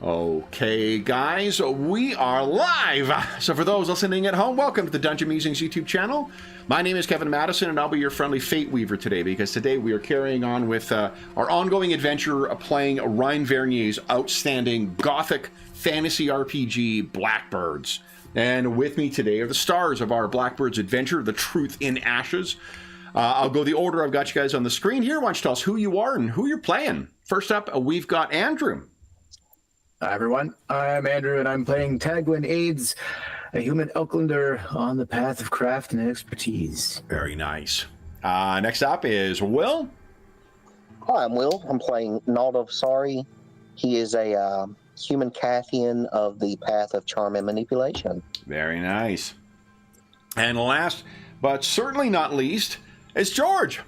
Okay, guys, we are live. So for those listening at home, welcome to the Dungeon Musings YouTube channel. My name is Kevin Madison, and I'll be your friendly fate weaver today, because today we are carrying on with our ongoing adventure of playing Ryan Vernier's outstanding Gothic Fantasy RPG, Blackbirds. And with me today are the stars of our Blackbirds adventure, The Truth in Ashes. I'll go the order I've got you guys on the screen here. Why don't you tell us who you are and who you're playing? First up, we've got Andrew. Hi everyone, I'm Andrew and I'm playing Tagwin Aids, a human Elklander on the path of craft and expertise. Very nice. Next up is Will. Hi, I'm Will. I'm playing Nald of Sorry. He is a human Cathian of the path of charm and manipulation. Very nice. And last, but certainly not least, is George.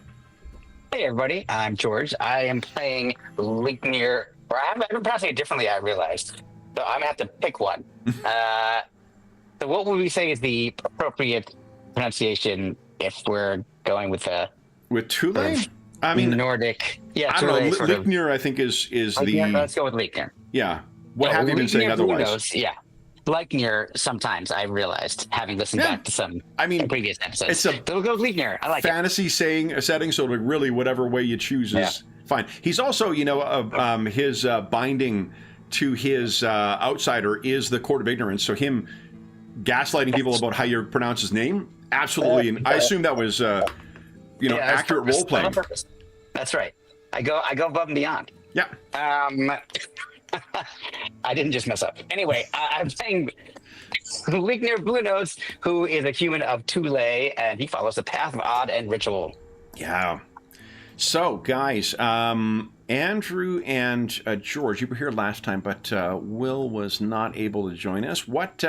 Hey everybody, I'm George. I am playing Lignir. I've been pronouncing it differently, I realized. So I'm going to have to pick one. So what would we say is the appropriate pronunciation if we're going with a... With Thule? I mean... Nordic. Yeah, I don't know. Lignir, I think, is the... Let's go with Lignir. Yeah. What have you been saying otherwise? Yeah. Lignir, sometimes I realized, having listened back to some previous episodes. It's a we'll go with Lignir. I like fantasy setting, so really whatever way you choose is fine. He's also, his binding to his outsider is the Court of Ignorance, so him gaslighting people about how you pronounce his name, absolutely, and I assume that was, accurate role-playing. That's right. I go above and beyond. Yeah. I didn't just mess up. Anyway, I'm playing Lignir Bluenose, who is a human of Thule, and he follows the path of odd and ritual. Yeah. So, guys, Andrew and George, you were here last time, but Will was not able to join us. What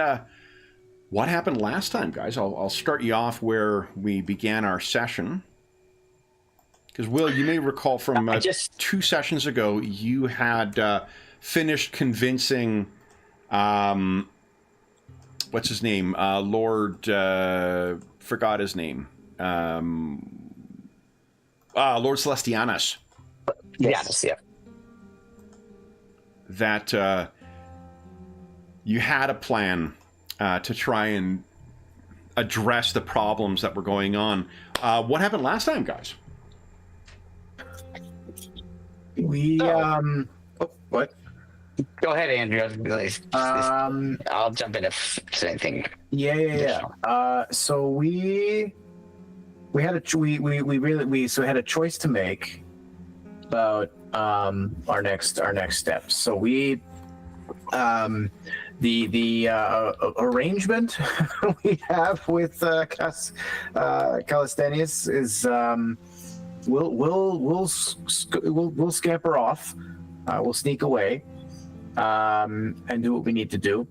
happened last time, guys? I'll start you off where we began our session. Because, Will, you may recall from 2 sessions ago, you had finished convincing, what's his name? Lord, forgot his name. Lord Celestianus. Yes, yeah. That you had a plan to try and address the problems that were going on. What happened last time, guys? What? Go ahead, Andrew. I'll jump in if there's anything. Yeah. So we had a choice to make about our next steps. So we the arrangement we have with Calistenius is we'll scamper off, we'll sneak away, and do what we need to do,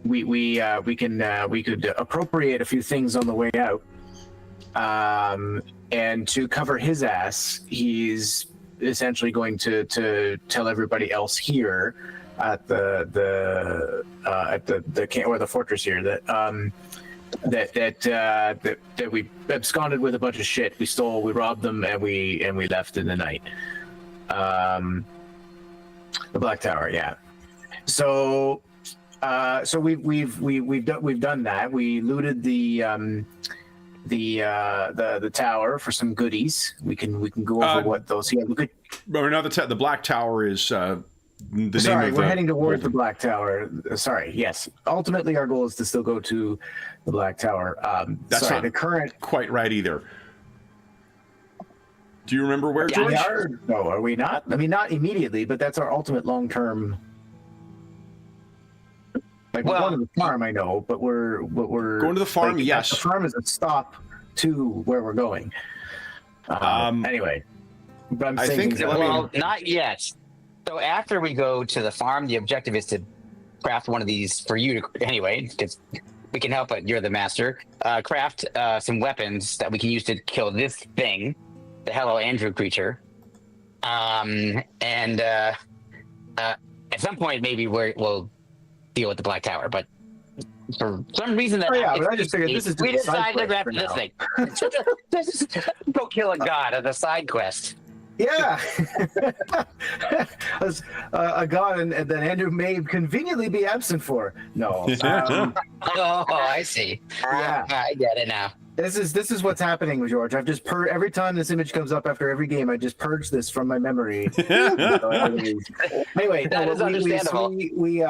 we could appropriate a few things on the way out, and to cover his ass, he's essentially going to tell everybody else here at the camp or the fortress here that we absconded with a bunch of shit. We robbed them, and we left in the night. The Black Tower, yeah. So we've done that. We looted the tower for some goodies. We can go over what those. Yeah, the Black Tower is the Sorry, name of we're heading towards the Black Tower. Sorry, yes. Ultimately, our goal is to still go to the Black Tower. That's not the current quite right either. Do you remember where, George? No, are we not? I mean, not immediately, but that's our ultimate long-term. We're going to the farm, I know, but we're going to the farm. Yes, the farm is a stop to where we're going. Anyway, but I'm saying not yet. So after we go to the farm, the objective is to craft one of these for you to, anyway, because we can help it. You're the master. Craft some weapons that we can use to kill this thing, the Hello Andrew creature. And at some point, maybe we'll deal with the Black Tower. But for some reason that but I just figured this is we decided to craft this thing. Go kill a god as a side quest. Yeah, as a god, and that Andrew may conveniently be absent for. No, Oh, I see. Yeah. I get it now. this is what's happening with George. I've just every time this image comes up after every game, I just purge this from my memory. Anyway, That is understandable. We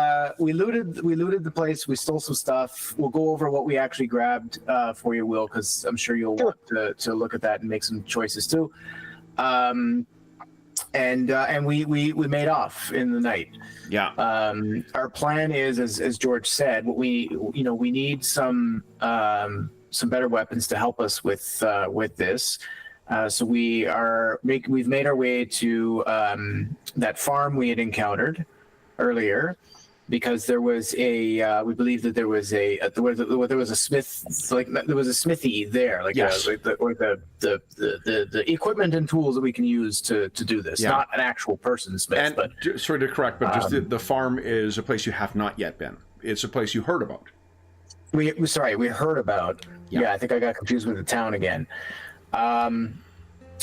looted the place. We stole some stuff. We'll go over what we actually grabbed for you, Will, because I'm sure you'll want to look at that and make some choices too. And we made off in the night. Yeah. Our plan is, as George said, what we need some better weapons to help us with this. So we've made our way to that farm we had encountered earlier, because there was we believe that there was a smith, like there was a smithy there, like yes. the equipment and tools that we can use to do this. Yeah. Not an actual person smith, And but sorry to correct, but just the farm is a place you have not yet been. It's a place you heard about. we heard about. Yeah, I think I got confused with the town again.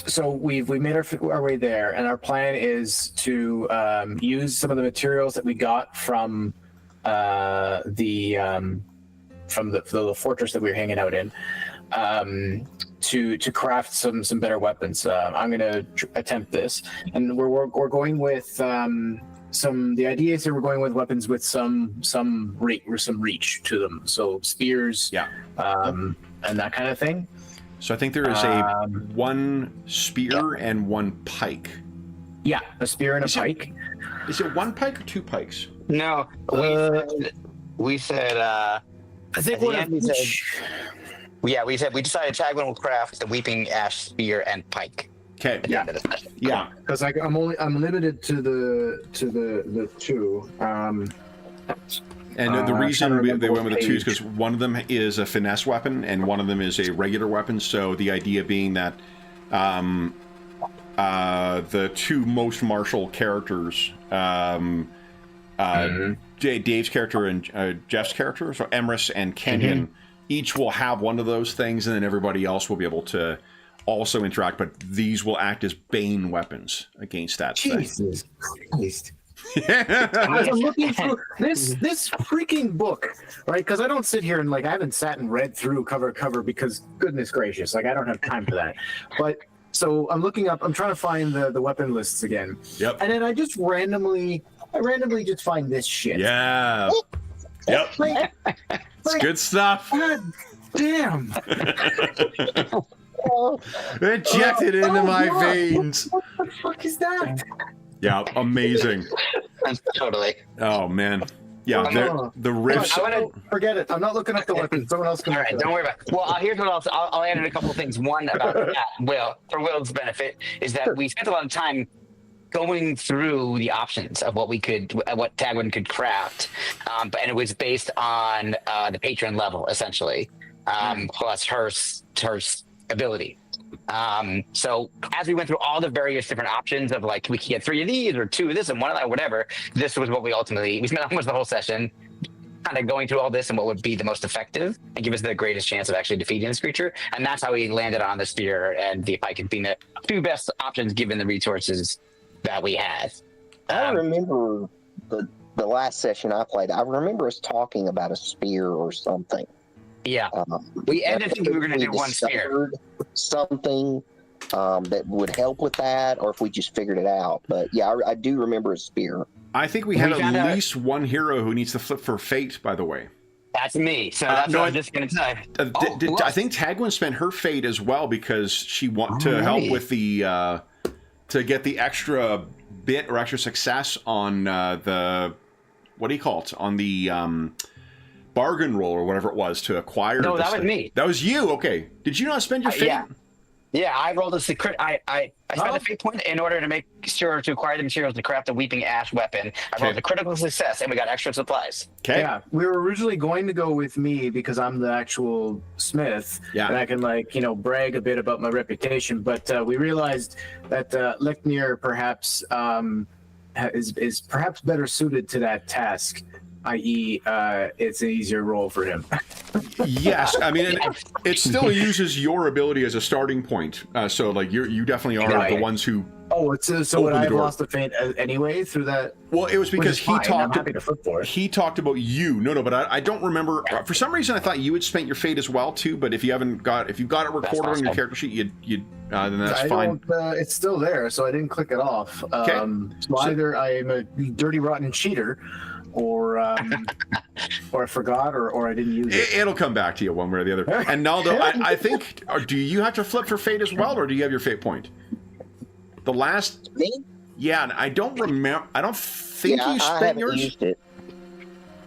So we've made our way there, and our plan is to use some of the materials that we got from the fortress that we were hanging out in, to craft some better weapons. I'm going to attempt this, and we're going with the idea is that we're going with weapons with some reach to them, so spears, and that kind of thing. So I think there is one spear and one pike. Yeah, a spear and a pike. Is it one pike or two pikes? No, we said. I think at the end we decided Tagwin will craft the Weeping Ash spear and pike. Okay. At the end of the session. Yeah. Because I'm limited to the two. And the reason they went with the two is because one of them is a finesse weapon and one of them is a regular weapon. So the idea being that the two most martial characters, Dave's character and Jeff's character, so Emrys and Kenyon, each will have one of those things, and then everybody else will be able to also interact. But these will act as bane weapons against that thing. Jesus Christ. I'm looking through this freaking book, right? Because I don't sit here and I haven't sat and read through cover to cover, because goodness gracious, I don't have time for that. But so I'm looking up, I'm trying to find the weapon lists again. Yep. And then I randomly just find this shit. Yeah. Yep. It's good stuff. God damn. Injected into my veins. What the fuck is that? Yeah, amazing. Totally. Oh man. Yeah, the riffs. Forget it. I'm not looking up the weapons. Someone else can. All right, don't worry about it. Well, here's what I'll add in a couple of things. One about that, for Will's benefit, is that we spent a lot of time going through the options of what Tagwin could craft, and it was based on the patron level essentially, plus her ability. So as we went through all the various different options of we can get 3 of these or 2 of this and 1 of that, whatever, this was what we spent almost the whole session kind of going through all this and what would be the most effective and give us the greatest chance of actually defeating this creature. And that's how we landed on the spear and the pike as being the 2 best options given the resources that we had. I remember the last session I played. I remember us talking about a spear or something. Yeah, we ended thinking we were going to do 1 spear. Something that would help with that, or if we just figured it out. But yeah, I do remember a spear. I think we had at least one hero who needs to flip for fate, by the way. That's me. So that's what I'm just going to say. I think Tagwin spent her fate as well because she wanted to help with the to get the extra bit or extra success on the what do you call it, on the bargain roll or whatever it was to acquire. No, that was me. That was you. Okay. Did you not spend your fate? Yeah. I rolled a secret. I spent a fate point in order to make sure to acquire the materials to craft a Weeping Ash weapon. I rolled a critical success, and we got extra supplies. Okay. Yeah, we were originally going to go with me because I'm the actual smith, and I can brag a bit about my reputation. But we realized that Leknir perhaps is perhaps better suited to that task. I.e., it's an easier role for him. Yes, I mean, it still uses your ability as a starting point. So, you definitely are the ones who Oh, so would Open the I have door. lost the fate anyway through that? Well, it was Which because is fine. I'm happy to flip for it. he talked about you. No, but I don't remember. For some reason, I thought you had spent your fate as well too. But if you've got it recorded on your character sheet, then that's fine. It's still there, so I didn't click it off. So either I'm a dirty, rotten cheater, or or I forgot, or I didn't use it. It'll come back to you one way or the other. And Naldo, I think, do you have to flip for fate as well, or do you have your fate point? The last, Me? yeah, I don't remember. I don't think you I spent haven't yours. used it.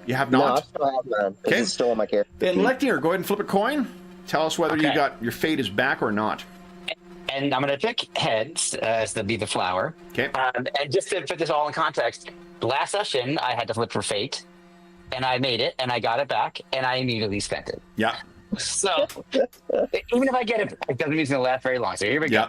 You have No, I not. still have mine. Okay. It's still on my character. Then Lecter, go ahead and flip a coin. Tell us whether you got your fate is back or not. And I'm going to pick heads, as to be the flower. Okay. And just to put this all in context, last session I had to flip for fate, and I made it, and I got it back, and I immediately spent it. Yeah. So even if I get it, it doesn't mean it's going to last very long. So here we go. Yeah.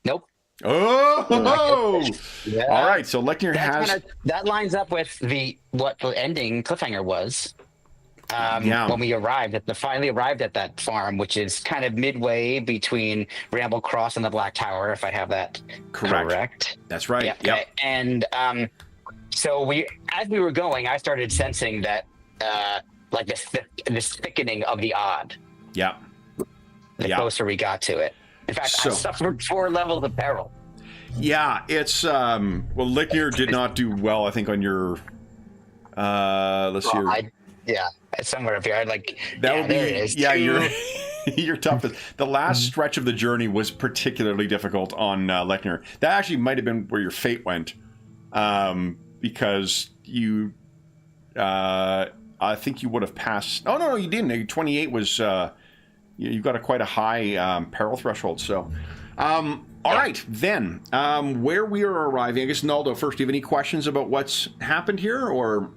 Nope. Oh. Yeah. All right. So Lecter has. That lines up with what the ending cliffhanger was. When we finally arrived at that farm, which is kind of midway between Ramble Cross and the Black Tower, if I have that correct. That's right. Yeah. Yep. And so as we were going, I started sensing that like this thickening of the odd. Yeah. The closer we got to it. In fact, I suffered 4 levels of peril. Yeah, it's Lecter did not do well, I think, on your let's see. It's somewhere up here. I'd like that would be there it is. your toughest. The last stretch of the journey was particularly difficult on Lecter. That actually might have been where your fate went, because you I think you would have passed. Oh no, you didn't. 28 was you've got quite a high peril threshold. So, all right, then where we are arriving. I guess Naldo first. Do you have any questions about what's happened here, or?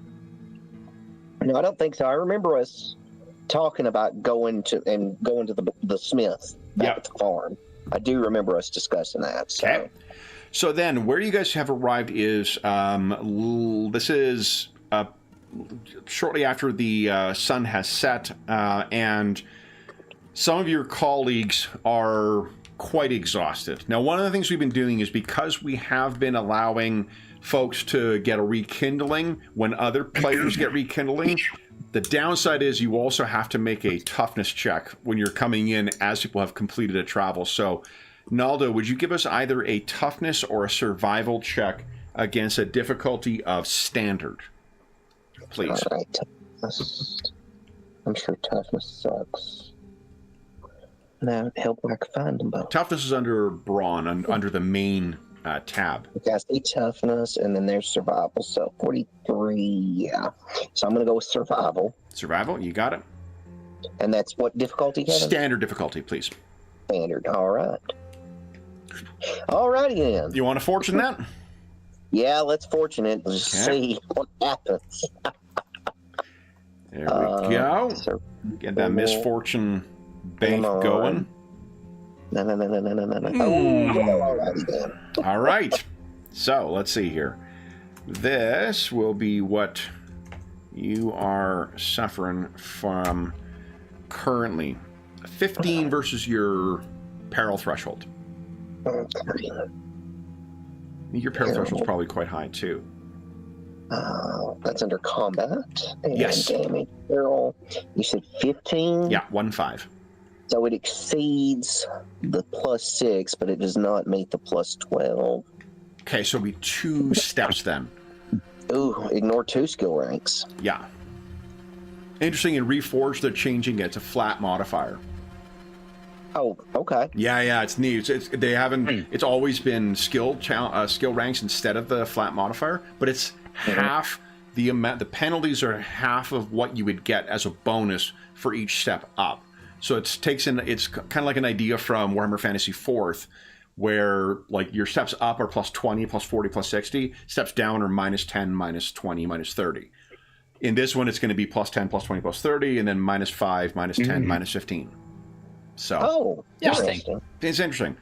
No, I don't think so. I remember us talking about going to the Smith back at the farm. I do remember us discussing that. So. Okay. So then, where you guys have arrived is this is shortly after the sun has set, and some of your colleagues are quite exhausted. Now, one of the things we've been doing is because we have been allowing folks to get a rekindling when other players get rekindling, the downside is you also have to make a toughness check when you're coming in as people have completed a travel. So, Naldo, would you give us either a toughness or a survival check against a difficulty of standard, please? All right. I'm sure toughness sucks. Now, help where I can find them both. Toughness is under brawn, under the main tab. Okay, I see toughness, and then there's survival. So 43, yeah. So I'm going to go with survival. Survival, you got it. And that's what difficulty, Kevin? Standard difficulty, please. Standard, all right. All righty then. You want to fortune that? Yeah, let's fortune it. Let's see what happens. There we go. Get that misfortune bank going. No. Oh, all righty then. All right. So let's see here. This will be what you are suffering from currently. 15 versus your peril threshold. Okay. Your peril threshold is probably quite high too. That's under combat. And yes. Damage peril. You said 15? Yeah, 1-5. So it exceeds the +6, but it does not meet the +12. Okay, so it'll be 2 steps then. Ooh, ignore 2 skill ranks. Yeah. Interesting, in Reforged, they're changing it to flat modifier. Oh, okay. Yeah, it's neat. They haven't. It's always been skill ranks instead of the flat modifier, but it's half the amount. The penalties are half of what you would get as a bonus for each step up. So it's kind of like an idea from Warhammer Fantasy 4th, where like your steps up are +20, +40, +60. Steps down are -10, -20, -30. In this one, it's going to be +10, +20, +30, and then -5, -10, -15. So, interesting. It's interesting.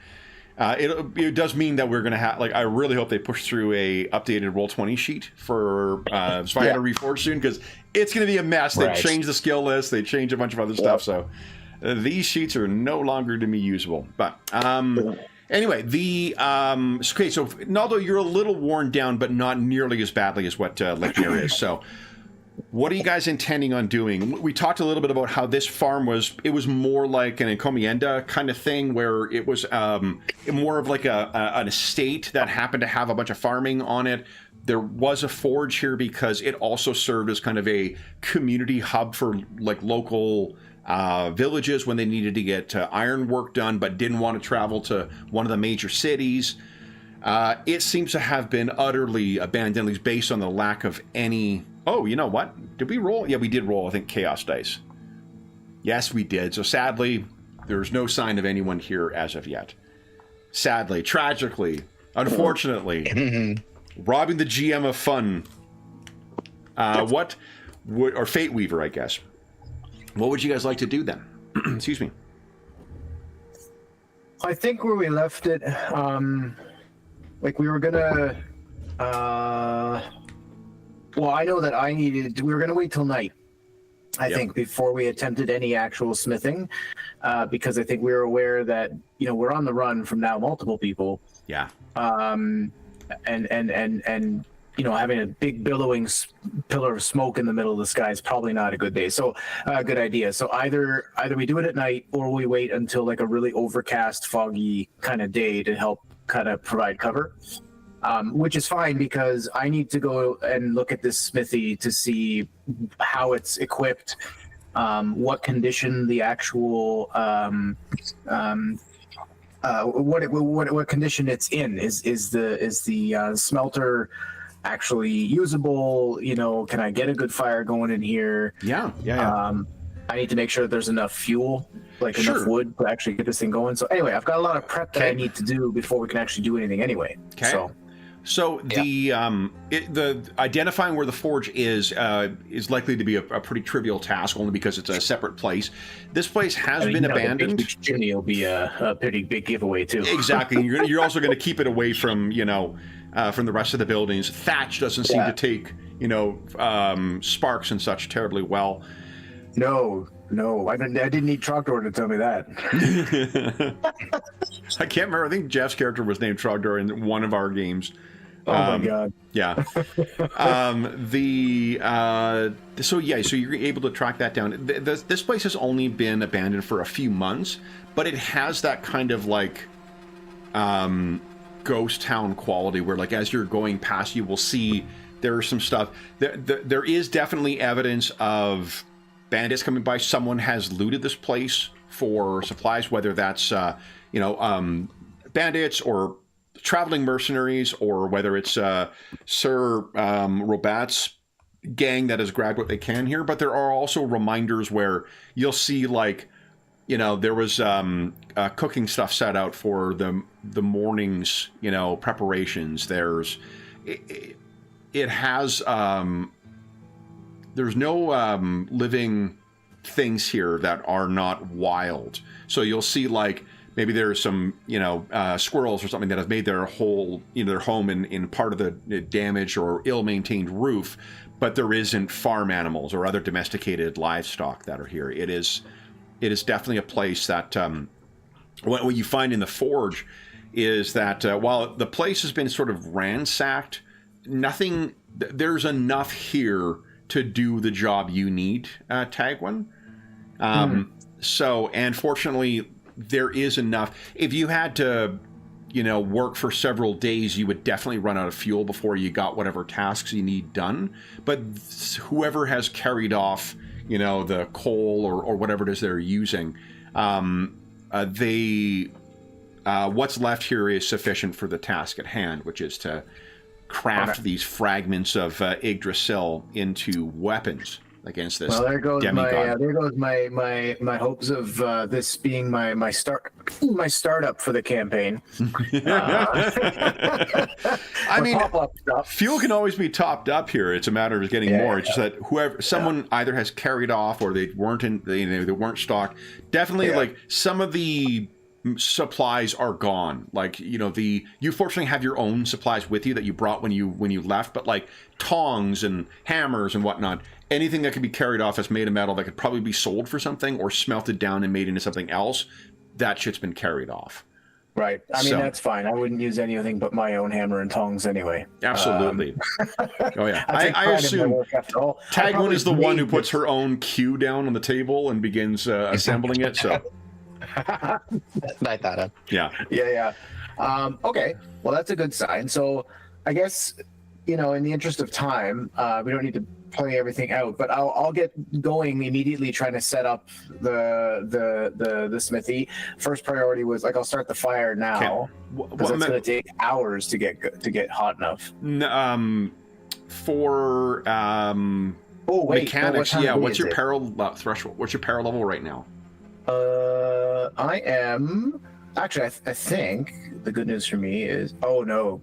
It does mean that we're going to have, like, I really hope they push through a updated Roll20 sheet for Spyro Reforged soon, because it's going to be a mess. They change the skill list, they change a bunch of other stuff. So, These sheets are no longer to be usable. But anyway, okay, so Naldo, you're a little worn down, but not nearly as badly as what Lickner is. So what are you guys intending on doing? We talked a little bit about how this farm was more like an encomienda kind of thing, where it was more of like an estate that happened to have a bunch of farming on it. There was a forge here because it also served as kind of a community hub for like local villages when they needed to get iron work done but didn't want to travel to one of the major cities. It seems to have been utterly abandoned, at least based on the lack of any... Oh, you know what? Did we roll? Yeah, we did roll, I think, chaos dice. Yes, we did. So sadly, there's no sign of anyone here as of yet. Sadly, tragically, unfortunately, robbing the GM of fun. Or Fate Weaver, I guess. What would you guys like to do then? Excuse me. I think where we left it, like we were gonna, well, I know that we were gonna wait till night, I think, before we attempted any actual smithing, because I think we were aware that, we're on the run from now multiple people. Yeah. And having a big billowing pillar of smoke in the middle of the sky is probably not a good day. So, good idea. So either we do it at night or we wait until like a really overcast, foggy kind of day to help kind of provide cover, which is fine because I need to go and look at this smithy to see how it's equipped, what condition the actual, what condition it's in. Is the smelter actually usable? Can I get a good fire going in here? Yeah. I need to make sure there's enough fuel, enough wood to actually get this thing going. So anyway, I've got a lot of prep that I need to do before we can actually do anything anyway. Okay. So the identifying where the forge is likely to be a pretty trivial task, only because it's a separate place. This place has been abandoned. The big chimney will be a pretty big giveaway too. Exactly. You're also going to keep it away from from the rest of the buildings. Thatch doesn't seem to take sparks and such terribly well. No, I didn't need Trogdor to tell me that. I can't remember. I think Jeff's character was named Trogdor in one of our games. Oh my god. Yeah. So you're able to track that down. This place has only been abandoned for a few months, but it has that kind of like ghost town quality where, like, as you're going past, you will see there's some stuff. There is definitely evidence of bandits coming by. Someone has looted this place for supplies, whether that's bandits or traveling mercenaries, or whether it's Sir Robat's gang that has grabbed what they can here. But there are also reminders where you'll see, like, there was cooking stuff set out for the morning's preparations. There's there's no living things here that are not wild. So you'll see, like, maybe there's some, squirrels or something that have made their home in part of the damaged or ill-maintained roof, but there isn't farm animals or other domesticated livestock that are here. It is definitely a place that what you find in the forge is that while the place has been sort of ransacked, there's enough here to do the job you need, Tagwin. So, and fortunately, there is enough. If you had to, work for several days, you would definitely run out of fuel before you got whatever tasks you need done. But whoever has carried off, the coal or whatever it is they're using, what's left here is sufficient for the task at hand, which is to craft these fragments of Yggdrasil into weapons against this demigod. There goes my hopes of this being my startup for the campaign. I mean, fuel can always be topped up here. It's a matter of getting more. It's just that someone either has carried off or they weren't stocked. Definitely, like, some of the supplies are gone. Like, you know, you fortunately have your own supplies with you that you brought when you left, but like tongs and hammers and whatnot, anything that could be carried off as made of metal that could probably be sold for something or smelted down and made into something else, that shit's been carried off. Right. I mean, that's fine. I wouldn't use anything but my own hammer and tongs anyway. Absolutely. Oh yeah. I assume Tagwin is the one who puts her own cue down on the table and begins assembling it. So I thought of. Yeah. Yeah. Okay. Well, that's a good sign. So I guess, you know, in the interest of time, we don't need to play everything out, but I'll get going immediately trying to set up the smithy. First priority was like, I'll start the fire now because it's going to take hours to get hot enough. For mechanics, what's your peril threshold? What's your peril level right now? I am actually. I think the good news for me is. Oh no,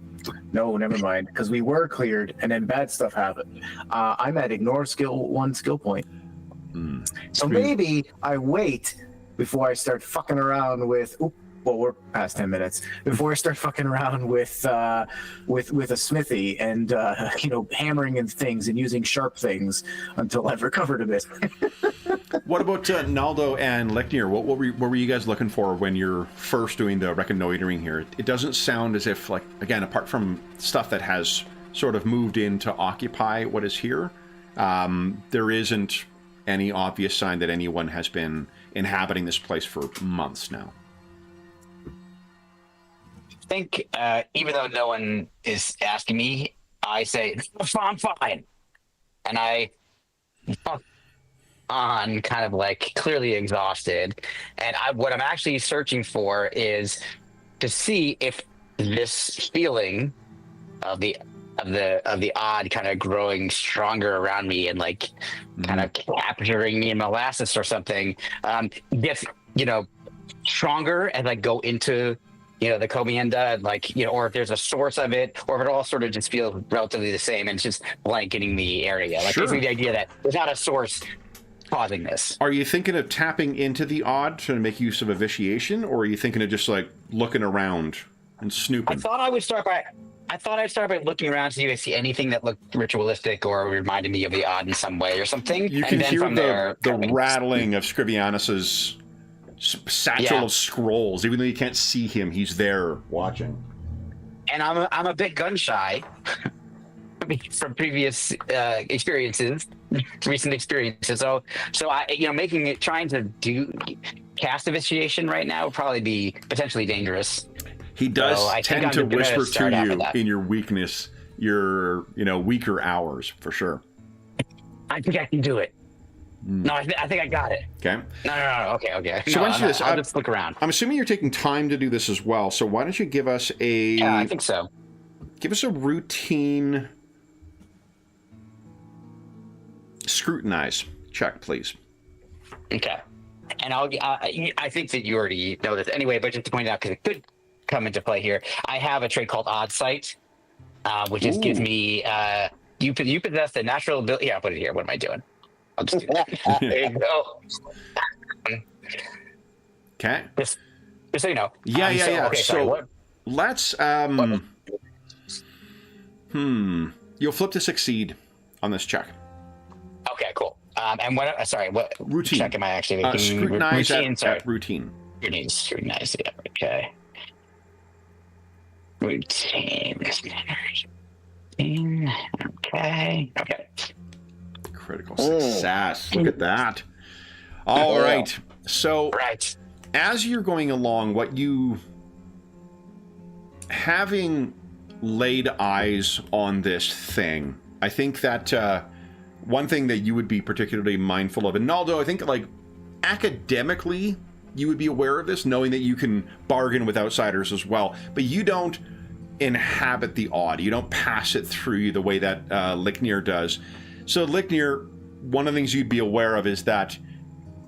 never mind. Because we were cleared, and then bad stuff happened. I'm at ignore one skill point. So maybe I wait before I start fucking around with. Well, we're past 10 minutes before I start fucking around with a smithy and hammering and things and using sharp things until I've recovered a bit. What about Naldo and Licknir? What were you guys looking for when you're first doing the reconnoitering here? It doesn't sound as if, like, again, apart from stuff that has sort of moved in to occupy what is here, there isn't any obvious sign that anyone has been inhabiting this place for months now. I think even though no one is asking me, I say, I'm fine. And I fuck on, kind of like clearly exhausted. And what I'm actually searching for is to see if this feeling of the odd kind of growing stronger around me and like kind of capturing me in molasses or something gets, stronger and like go into the Comienda, and like, or if there's a source of it, or if it all sort of just feels relatively the same and it's just blanketing the area. Like, gives me the idea that there's not a source causing this. Are you thinking of tapping into the odd to make use of a vitiation, or are you thinking of just like looking around and snooping? I thought I'd start by looking around to see if I see anything that looked ritualistic or reminded me of the odd in some way or something. You can hear the rattling of Scrivianus's satchel of scrolls. Even though you can't see him, he's there watching. And I'm a bit gun shy from previous recent experiences. So I trying to cast a vitiation right now would probably be potentially dangerous. He does tend to whisper to you in your weakness, your weaker hours, for sure. I think I can do it. No, I think I got it. Okay. No. Okay. So why don't you do this? I'll just look around. I'm assuming you're taking time to do this as well. So why don't you give us a? Yeah, I think so. Give us a routine scrutinize check, please. Okay. And I think that you already know this anyway, but just to point out, because it could come into play here, I have a trait called Odd Sight, which just gives me you possess the natural ability. Yeah, I'll put it here. What am I doing? I'll just do that. There you go. Okay. Just so you know. Yeah. Okay, so let's you'll flip to succeed on this check. Okay, cool. And what routine check am I actually making? Scrutinize at routine. Scrutinize, yeah. Okay. Routine. Okay. Critical success. Look at that. All right. So as you're going along, having laid eyes on this thing, I think that one thing that you would be particularly mindful of, and Naldo, I think like academically you would be aware of this, knowing that you can bargain with outsiders as well, but you don't inhabit the odd. You don't pass it through you the way that Licknir does. So Licknir, one of the things you'd be aware of is that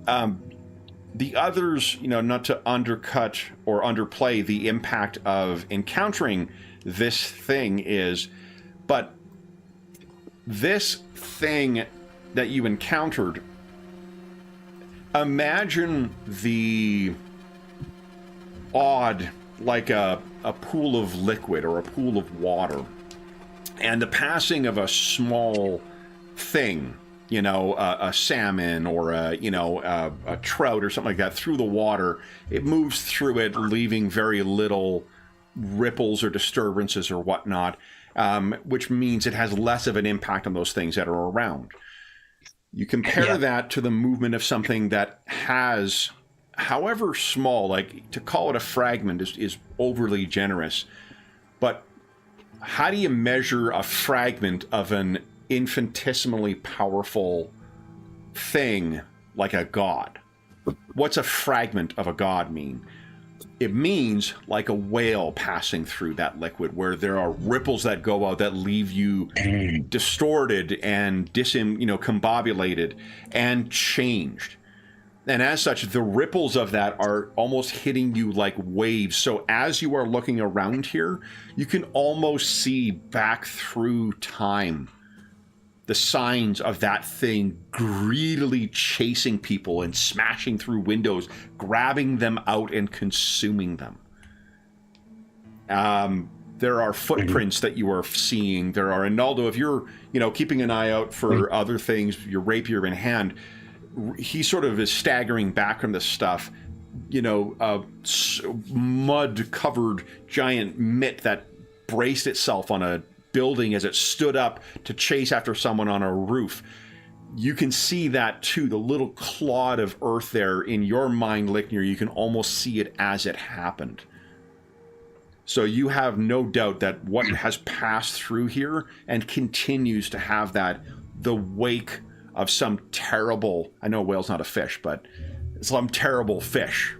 the others, not to undercut or underplay the impact of encountering this thing but this thing that you encountered, imagine odd, like a pool of liquid or a pool of water. And the passing of a small thing, you know, a salmon or a trout or something like that through the water, it moves through it, leaving very little ripples or disturbances or whatnot, which means it has less of an impact on those things that are around. You compare that to the movement of something that has, however small, like to call it a fragment is overly generous, but how do you measure a fragment of an infinitesimally powerful thing like a god? What's a fragment of a god mean? It means like a whale passing through that liquid, where there are ripples that go out that leave you distorted and combobulated and changed. And as such, the ripples of that are almost hitting you like waves. So as you are looking around here, you can almost see back through time the signs of that thing greedily chasing people and smashing through windows, grabbing them out and consuming them. There are footprints that you are seeing. There are, and Naldo, if you're, keeping an eye out for other things, your rapier in hand, he sort of is staggering back from this stuff, mud-covered giant mitt that braced itself on a building as it stood up to chase after someone on a roof. You can see that too, the little clod of earth there in your mind, Lickner. You can almost see it as it happened. So you have no doubt that what has passed through here and continues to have that, the wake of some terrible, I know a whale's not a fish, but some terrible fish.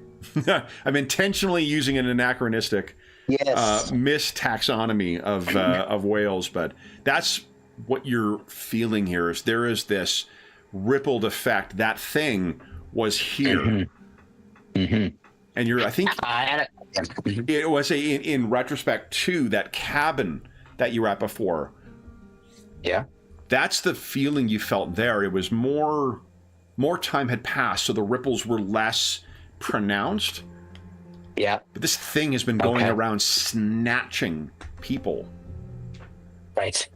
I'm intentionally using an anachronistic mistaxonomy of whales, but that's what you're feeling here. Is there is this rippled effect. That thing was here, and I think it was in retrospect too, that cabin that you were at before. Yeah, that's the feeling you felt there. It was more time had passed, so the ripples were less pronounced. Yeah. But this thing has been going around snatching people. Right.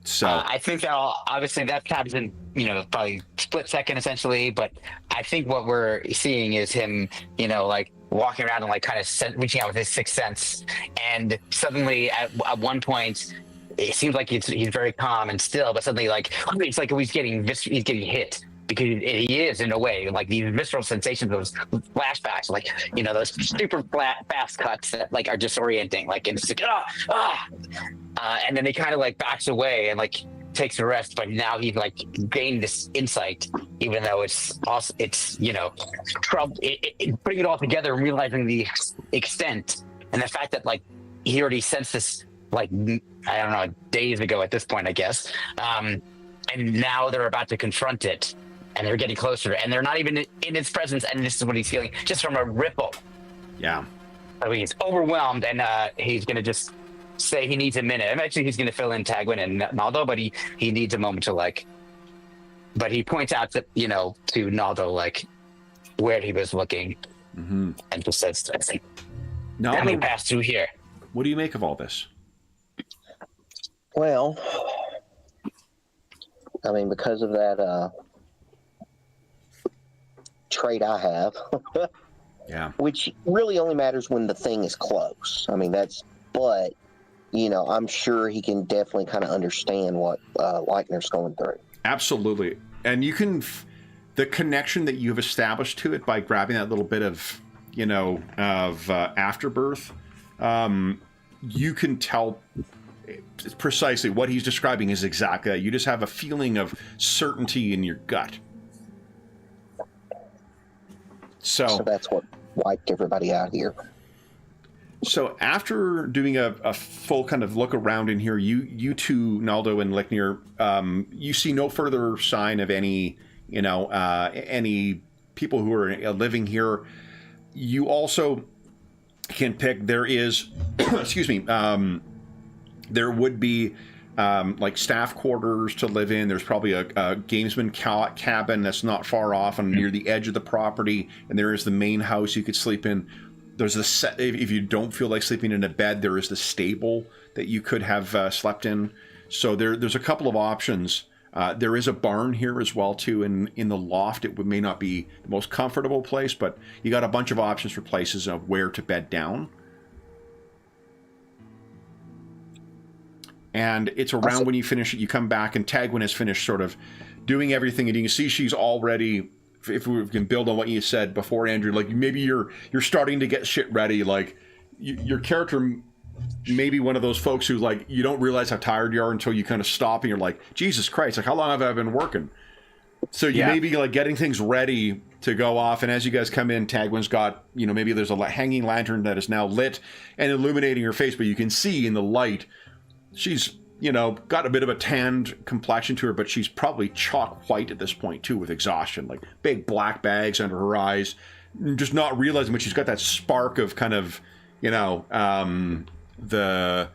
So I think that obviously that happens in, probably split second essentially, but I think what we're seeing is him, like walking around and like kind of reaching out with his sixth sense. And suddenly at one point, it seems like he's very calm and still, but suddenly like, it's like he's getting hit. Because he is, in a way, like these visceral sensations, those flashbacks, like, those super fast cuts that like are disorienting, like, and it's like, and then he kind of like backs away and like takes a rest, but now he like gained this insight, even though it's also, trouble, putting it all together and realizing the extent and the fact that like he already sensed this, like, I don't know, days ago at this point, I guess. And now they're about to confront it. And they're getting closer, and they're not even in its presence, and this is what he's feeling, just from a ripple. Yeah. I mean, he's overwhelmed, and he's going to just say he needs a minute. Eventually, he's going to fill in Tagwin and Naldo, but he needs a moment to, like... But he points out, to Naldo, like, where he was looking, and just says, I think, let me pass through here. What do you make of all this? Well, I mean, because of that... trait I have, which really only matters when the thing is close. I mean, but I'm sure he can definitely kind of understand what Leichner's going through. Absolutely. And you can, the connection that you have established to it by grabbing that little bit of, afterbirth, you can tell precisely what he's describing is exactly that. You just have a feeling of certainty in your gut. So that's what wiped everybody out here. So after doing a full kind of look around in here, you two, Naldo and Lickner, you see no further sign of any, any people who are living here. You also can pick, there is, excuse me, there would be like staff quarters to live in. There's probably a gamesman cabin that's not far off and near the edge of the property, and there is the main house you could sleep in. there's a set, if you don't feel like sleeping in a bed, there is the stable that you could have slept in. So there's a couple of options. There is a barn here as well too, in the loft. It may not be the most comfortable place, but you got a bunch of options for places of where to bed down. And it's around when you finish it, you come back, and Tagwin has finished sort of doing everything, and you can see she's already, if we can build on what you said before, Andrew, like maybe you're starting to get shit ready. Like your character may be one of those folks who, like, you don't realize how tired you are until you kind of stop and you're like, Jesus Christ, like how long have I been working? So you may be like getting things ready to go off, and as you guys come in, Tagwin's got, maybe there's a hanging lantern that is now lit and illuminating her face, but you can see in the light she's, got a bit of a tanned complexion to her, but she's probably chalk white at this point too, with exhaustion, like big black bags under her eyes, just not realizing, but she's got that spark of kind of, the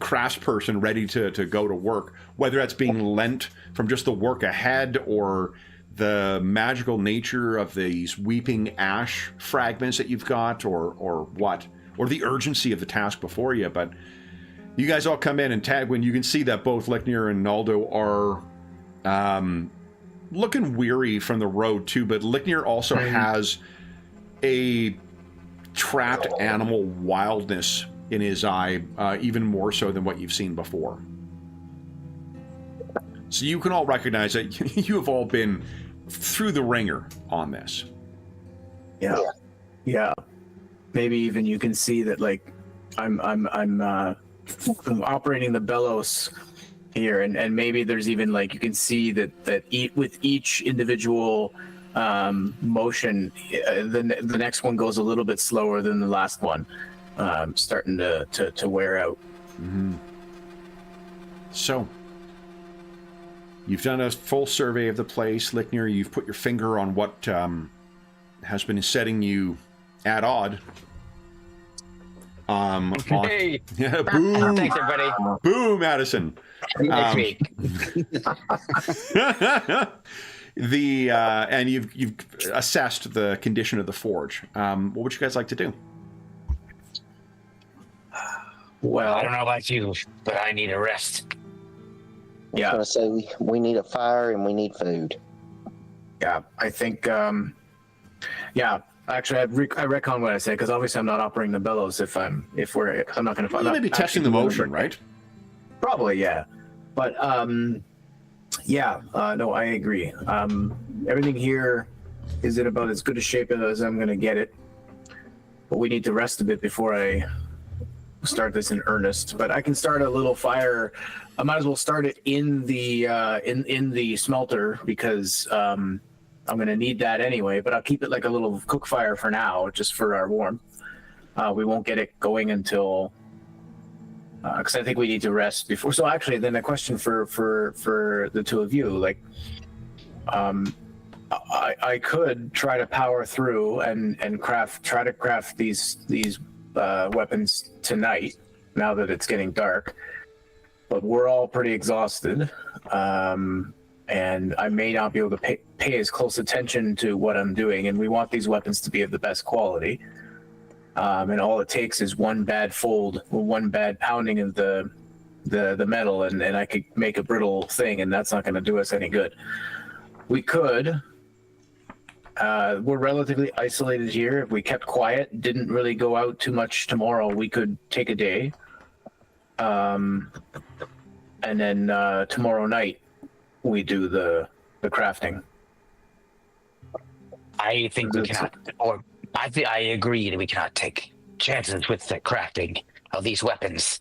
craftsperson ready to go to work, whether that's being lent from just the work ahead or the magical nature of these weeping ash fragments that you've got, or the urgency of the task before you. But you guys all come in, and Tagwin, you can see that both Licknir and Naldo are looking weary from the road too, but Licknir also has a trapped animal wildness in his eye, even more so than what you've seen before. So you can all recognize that you have all been through the ringer on this. Yeah. Maybe even you can see that, like, I'm operating the bellows here, and maybe there's even, like, you can see that with each individual motion, the next one goes a little bit slower than the last one, starting to wear out. Mm-hmm. So you've done a full survey of the place, Licknir. You've put your finger on what has been setting you at odd. Hey. Yeah, boom. Thanks, everybody. Boom, Madison. Next week. And you've assessed the condition of the forge. What would you guys like to do? Well, I don't know about you, but I need a rest. I was going to say we need a fire and we need food. Yeah, I think. Actually, I retcon what I said, because obviously I'm not operating the bellows I'm not going to. Well, you may be testing the motion, right? Probably, yeah. But no, I agree. Everything here is in about as good a shape as I'm going to get it. But we need to rest a bit before I start this in earnest. But I can start a little fire. I might as well start it in the in the smelter, because I'm going to need that anyway, but I'll keep it like a little cook fire for now, just for our warmth. We won't get it going until, because I think we need to rest before. So actually, then a question for the two of you, like, I could try to power through and try to craft these weapons tonight, now that it's getting dark. But we're all pretty exhausted. And I may not be able to pay as close attention to what I'm doing, and we want these weapons to be of the best quality. And all it takes is one bad fold, or one bad pounding of the metal, and I could make a brittle thing, and that's not going to do us any good. We could. We're relatively isolated here. If we kept quiet, didn't really go out too much tomorrow, we could take a day. And then tomorrow night, we do the crafting. I think we cannot, or I agree that we cannot take chances with the crafting of these weapons.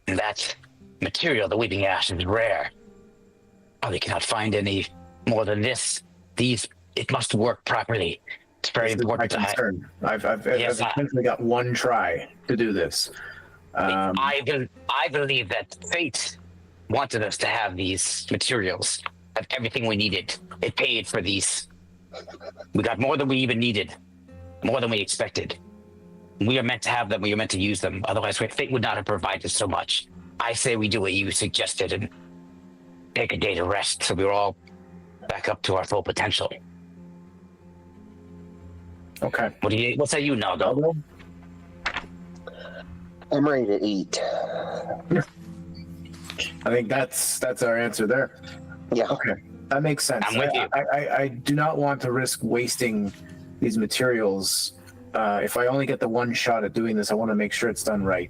And that material, the weeping ash, is rare. We cannot find any more than this. It must work properly. It's very important to have. I've essentially got one try to do this. I believe that fate wanted us to have these materials, have everything we needed. It paid for these. We got more than we even needed, more than we expected. We are meant to have them. We are meant to use them. Otherwise, fate would not have provided so much. I say we do what you suggested and take a day to rest, so we're all back up to our full potential. Okay. What say you, Naldo? I'm ready to eat. I think that's our answer there. Yeah. Okay, that makes sense. I'm with you. I do not want to risk wasting these materials. If I only get the one shot at doing this, I want to make sure it's done right.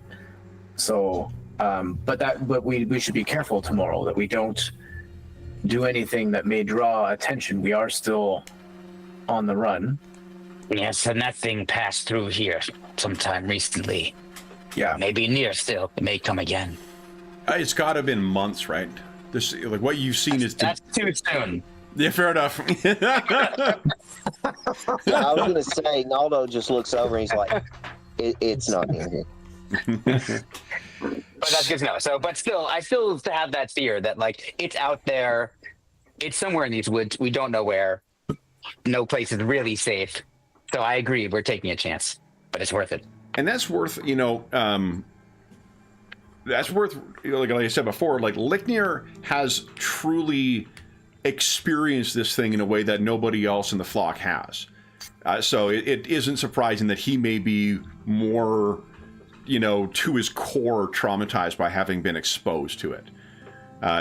So, but we should be careful tomorrow that we don't do anything that may draw attention. We are still on the run. Yes, and that thing passed through here sometime recently. Yeah. Maybe near still. It may come again. It's got to have been months, right? This, like, what you've seen is... That's too soon. Yeah, fair enough. Yeah, I was gonna say, Naldo just looks over and he's like, "It's not in here." But that's good to know. So, but still, I still have that fear that, like, it's out there. It's somewhere in these woods. We don't know where. No place is really safe. So I agree. We're taking a chance, but it's worth it. And that's worth, that's worth, like I said before, like, Licknir has truly experienced this thing in a way that nobody else in the flock has. So it isn't surprising that he may be more, to his core traumatized by having been exposed to it.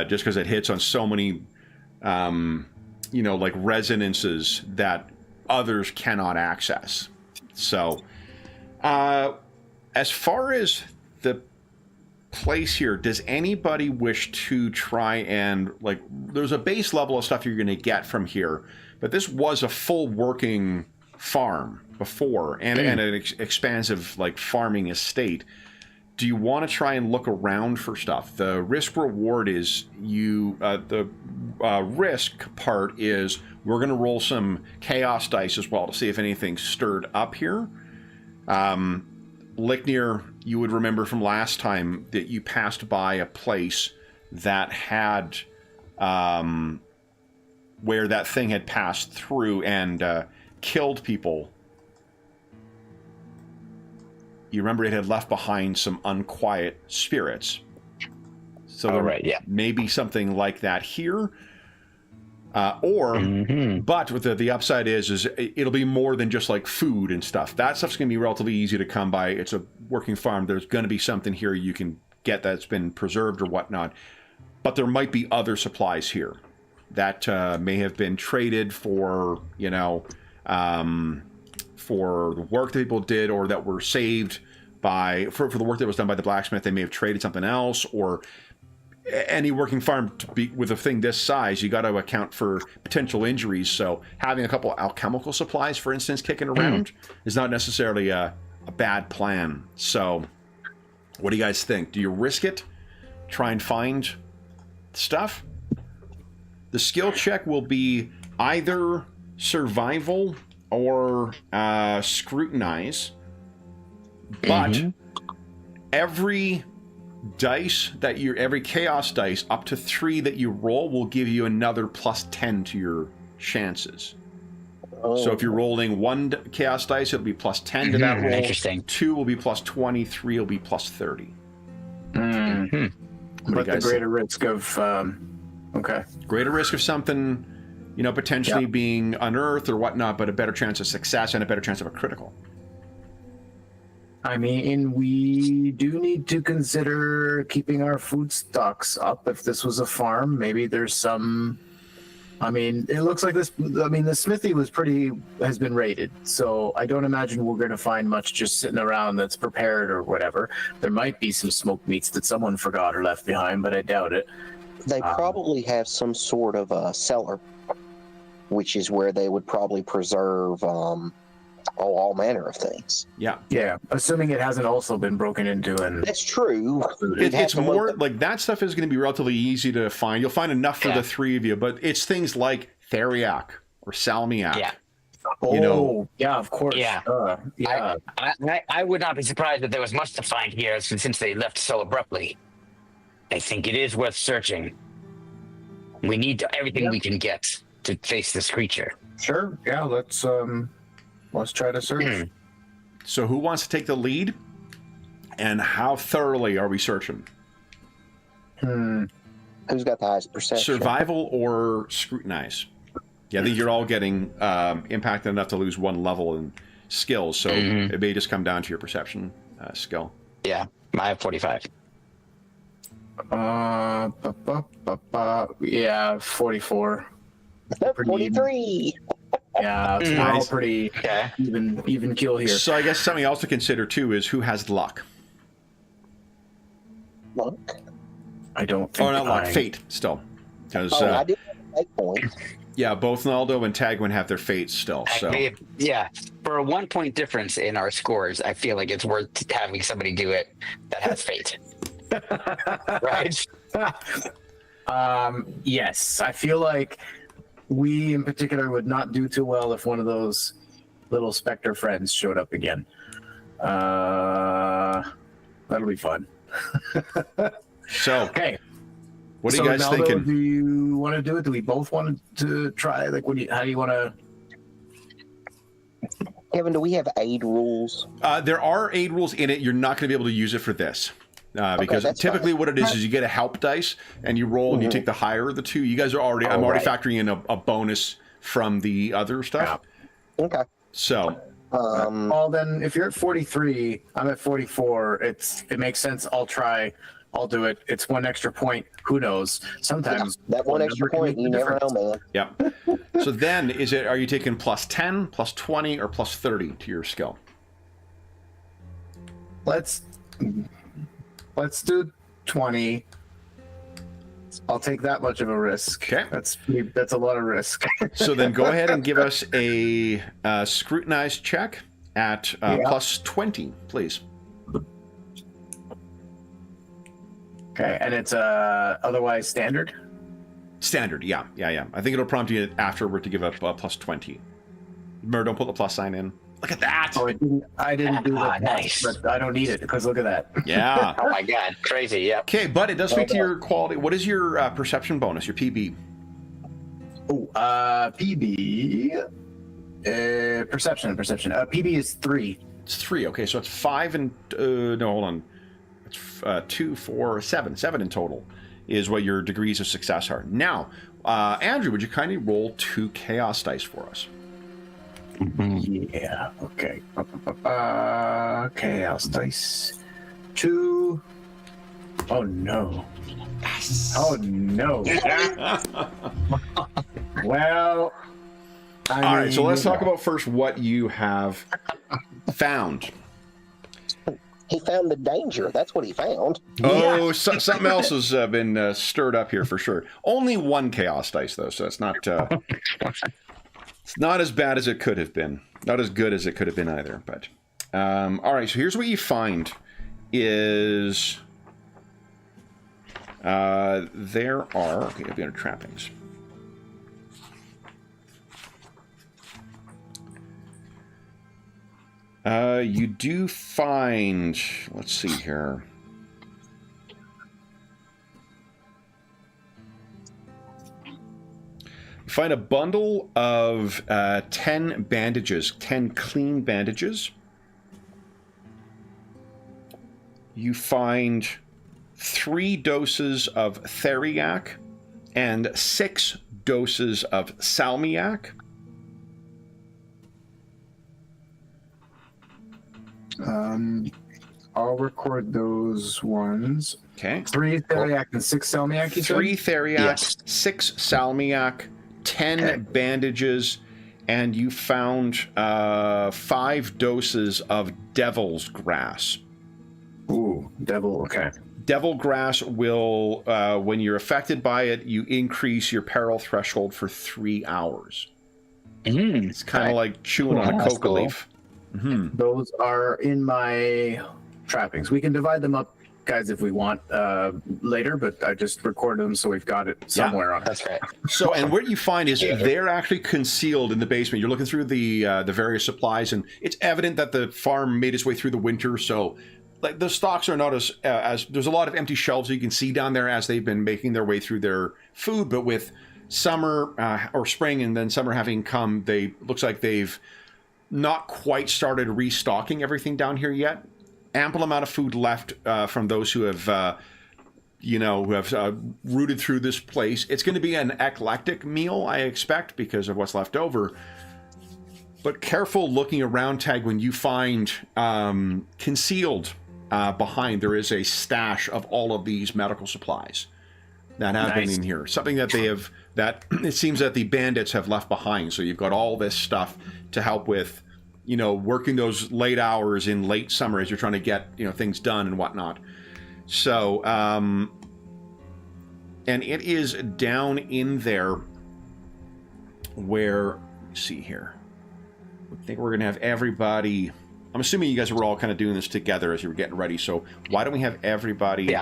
Just because it hits on so many, like, resonances that others cannot access. So, as far as the place here, does anybody wish to try and, like, there's a base level of stuff you're going to get from here, but this was a full working farm before and an expansive, like, farming estate. Do you want to try and look around for stuff? The risk reward is the risk part is we're going to roll some chaos dice as well to see if anything's stirred up here. Licknir, you would remember from last time that you passed by a place that had where that thing had passed through and killed people. You remember it had left behind some unquiet spirits. So maybe something like that here. But with the upside is it'll be more than just like food and stuff. That stuff's going to be relatively easy to come by. It's a working farm. There's going to be something here you can get that's been preserved or whatnot. But there might be other supplies here that may have been traded for, for the work that people did or that were saved by, for the work that was done by the blacksmith. They may have traded something else, or any working farm with a thing this size, you got to account for potential injuries. So having a couple alchemical supplies, for instance, kicking around is not necessarily a bad plan. So what do you guys think? Do you risk it? Try and find stuff? The skill check will be either survival or scrutinize. But every chaos dice up to 3 that you roll will give you another plus 10 to your chances. So if you're rolling 1 chaos dice, it'll be plus 10 to that roll. Interesting. 2 will be plus 20, 3 will be plus 30. But the greater risk of greater risk of something, potentially being unearthed or whatnot, but a better chance of success and a better chance of a critical. I mean, we do need to consider keeping our food stocks up. If this was a farm, maybe there's some... I mean, it looks like this... I mean, the smithy has been raided, so I don't imagine we're going to find much just sitting around that's prepared or whatever. There might be some smoked meats that someone forgot or left behind, but I doubt it. They probably have some sort of a cellar, which is where they would probably preserve... all manner of things. Yeah. Assuming it hasn't also been broken into, and that's true. It's more like that stuff is going to be relatively easy to find. You'll find enough for the 3 of you, but it's things like theriac or salmiac. Yeah. Yeah, of course. Yeah. I would not be surprised that there was much to find here since they left so abruptly. I think it is worth searching. We need everything we can get to face this creature. Sure. Yeah. Let's try to search. So who wants to take the lead? And how thoroughly are we searching? Who's got the highest perception? Survival or scrutinize? Yeah, I think you're all getting impacted enough to lose 1 level, and skills, so it may just come down to your perception skill. Yeah, I have 45. Yeah, 44. 43. Yeah, it's all pretty even kill here. So I guess something else to consider too is who has luck. Luck? I don't think not luck, fate still. Because I did have 8 points. yeah, both Naldo and Tagwin have their fates still. So Yeah, for a 1 point difference in our scores, I feel like it's worth having somebody do it that has fate. Right? Yes, I feel like we in particular would not do too well if one of those little specter friends showed up again. That'll be fun. So okay, what are you guys Naldo, thinking? do you want to do it? Do we both want to try? Like, how do you want to? Kevin, do we have aid rules? There are aid rules in it. You're not going to be able to use it for this. Because typically fine. what it is you get a help dice and you roll and you take the higher of the two. You guys are already, I'm already factoring in a bonus from the other stuff. Yeah. Okay. So. Well, then if you're at 43, I'm at 44. It makes sense. I'll try. I'll do it. It's 1 extra point. Who knows? Sometimes that 1 extra point, you never know, man. Yeah. So then are you taking plus 10, plus 20, or plus 30 to your skill? Let's do 20. I'll take that much of a risk. Okay. That's a lot of risk. So then go ahead and give us a scrutinized check at plus 20, please. Okay, and it's otherwise standard? Standard, yeah. I think it'll prompt you afterward to give up plus 20. Remember, don't put the plus sign in. Look at that. Oh, I didn't do that. Nice. But I don't need it because look at that. Yeah. Oh my God, crazy. Yeah. Okay, but it does speak to your quality. What is your perception bonus, your PB? Oh, PB. Perception. PB is 3. It's 3. Okay, so it's 5 and no, hold on. It's 2, 4, 7. 7 in total is what your degrees of success are. Now, Andrew, would you kindly roll 2 chaos dice for us? Yeah. Okay. Chaos dice. 2. Oh no. Yes. Oh no. Well. All right. So let's talk about first what you have found. He found the danger. That's what he found. Oh, something else has been stirred up here for sure. Only 1 chaos dice though, so it's not. It's not as bad as it could have been. Not as good as it could have been either. But all right. So here's what you find: is there are it'll be under trappings. You do find. Let's see here. You find a bundle of 10 bandages, 10 clean bandages. You find 3 doses of theriac and 6 doses of salmiac. I'll record those ones. Okay. 3 theriac and 6 salmiac, you said? 3 theriac, Yes. 6 salmiac, 10 bandages, and you found 5 doses of devil's grass. Ooh, devil, okay. Devil grass will, when you're affected by it, you increase your peril threshold for 3 hours. It's kind of like chewing on a that's coca cool. leaf. Mm-hmm. Those are in my trappings. We can divide them up, guys, if we want later, but I just recorded them so we've got it somewhere on it. That's right. So, and what you find is they're actually concealed in the basement. You're looking through the various supplies, and it's evident that the farm made its way through the winter. So, like the stocks are not as there's a lot of empty shelves you can see down there as they've been making their way through their food. But with summer or spring and then summer having come, looks like they've not quite started restocking everything down here yet. Ample amount of food left from those who have, rooted through this place. It's going to be an eclectic meal, I expect, because of what's left over. But careful looking around, Tag, when you find concealed behind, there is a stash of all of these medical supplies that have been in here. Something that they have, that it seems that the bandits have left behind. So you've got all this stuff to help with, you know, working those late hours in late summer as you're trying to get, you know, things done and whatnot. So, and it is down in there where, let me see here. I think we're going to have everybody, I'm assuming you guys were all kind of doing this together as you were getting ready. So why don't we have everybody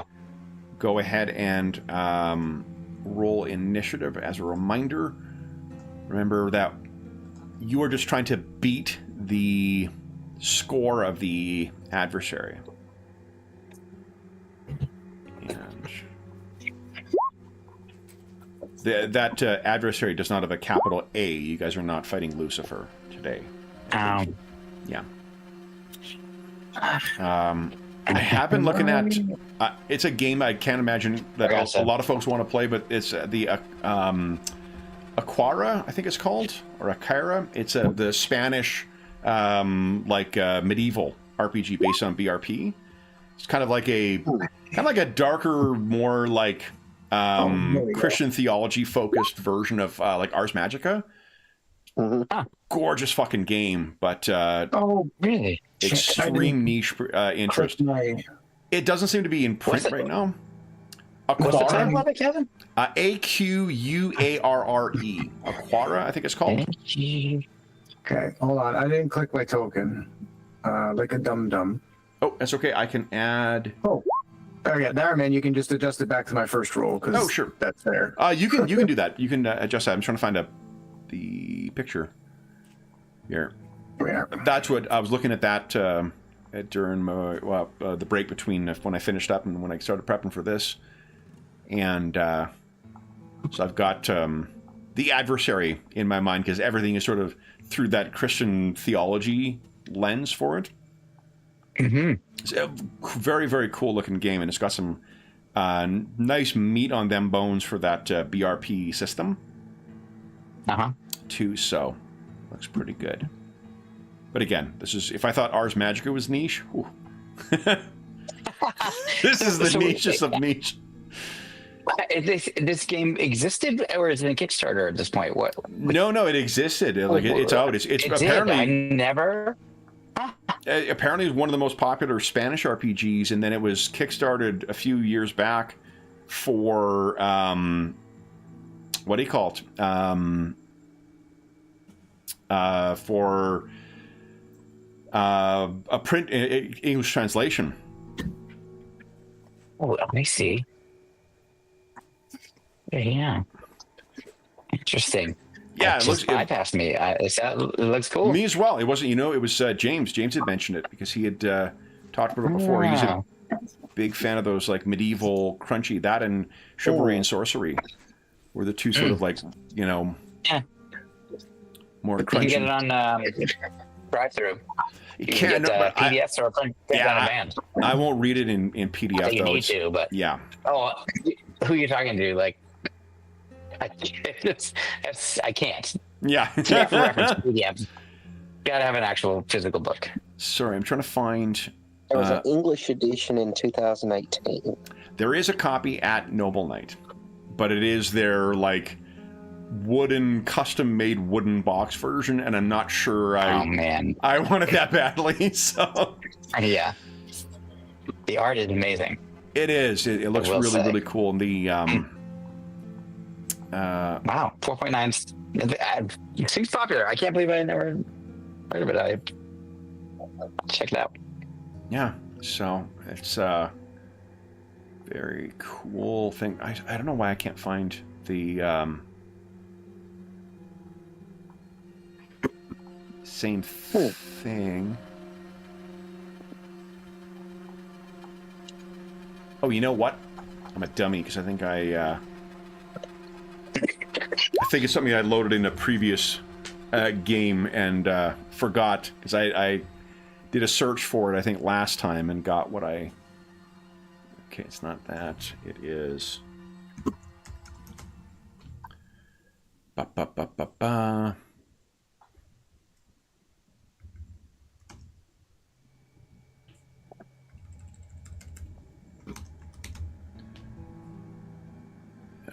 go ahead and roll initiative as a reminder. Remember that you are just trying to beat the score of the adversary. And that adversary does not have a capital A. You guys are not fighting Lucifer today. Yeah. I have been looking at. It's a game I can't imagine that a lot of folks want to play, but it's the Aquara, I think it's called, or Akira. It's the Spanish medieval RPG based on BRP. It's kind of like a darker, more like Christian theology focused version of like Ars Magica. Gorgeous fucking game, but really? Extreme niche interest. It doesn't seem to be in print right now. What's the title of it, Kevin? Aquarre. Aquara, I think it's called. Okay, hold on. I didn't click my token. Like a dum-dum. Oh, that's okay. I can add... Oh, yeah, there, man. You can just adjust it back to my first roll. Oh, sure. That's there. You can do that. You can adjust that. I'm trying to find the picture here. Yeah. That's what I was looking at that during the break between when I finished up and when I started prepping for this. And so I've got the adversary in my mind because everything is sort of through that Christian theology lens for it. It's a very, very cool looking game, and it's got some nice meat on them bones for that BRP system. Too, so looks pretty good. But again, this is, if I thought Ars Magica was niche, this is the nichest of niche. This game existed, or is it a Kickstarter at this point? What? No, it existed. Like it's out. It's apparently. I never. Apparently, it's one of the most popular Spanish RPGs, and then it was kickstarted a few years back for what do you call it? For a print English translation. Oh, let me see. Yeah. Interesting. Yeah, it looks bypassed me. It looks cool. Me as well. It wasn't, it was James. James had mentioned it because he had talked about it before. He's a big fan of those like medieval crunchy, that and chivalry and sorcery were the two sort of like, more crunchy. You can get it on drive-through. You can get PDFs or print on demand. I won't read it in PDF. I think you need to, but yeah. Oh, who are you talking to? Like, I can't. Yeah. Reference PDF. Gotta have an actual physical book. Sorry, I'm trying to find. There was an English edition in 2018. There is a copy at Noble Knight, but it is their like custom-made wooden box version, and I'm not sure I want it that badly. So yeah, the art is amazing. It is. It looks really cool. And the wow, 4.9 it seems popular. I can't believe I never heard of it. I check it out. Yeah, so it's very cool thing. I don't know why I can't find the same thing. Oh, you know what? I'm a dummy because I think I think it's something I loaded in a previous game and forgot because I did a search for it, I think, last time and got what I... Okay, it's not that. It is...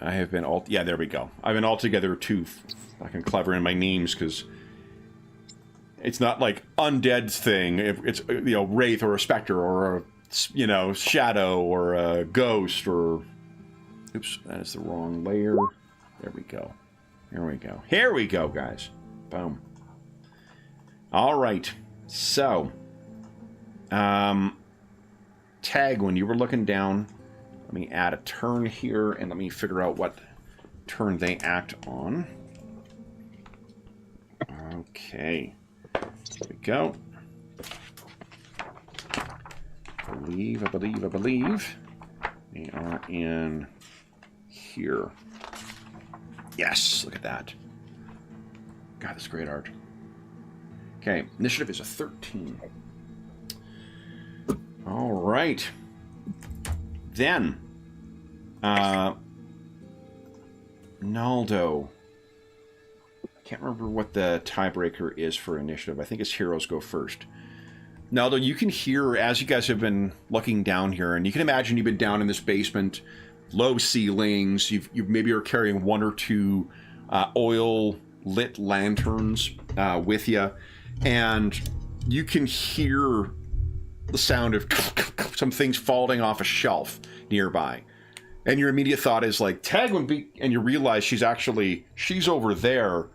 I have been all... Yeah, there we go. I've been altogether too fucking clever in my names, because it's not like undead thing. It's, wraith or a specter or a, shadow or a ghost or... Oops, that is the wrong layer. There we go. Here we go. Here we go, guys. Boom. All right. So, Tag, when you were looking down, let me add a turn here, and let me figure out what turn they act on. Okay. There we go. I believe. They are in here. Yes, look at that. God, that's great art. Okay, initiative is a 13. All right. Then, Naldo. Can't remember what the tiebreaker is for initiative. I think it's heroes go first. Naldo, you can hear, as you guys have been looking down here, and you can imagine you've been down in this basement, low ceilings. You maybe are carrying one or two oil-lit lanterns with you, and you can hear the sound of some things falling off a shelf nearby. And your immediate thought is like, Tag would be, and you realize she's over there,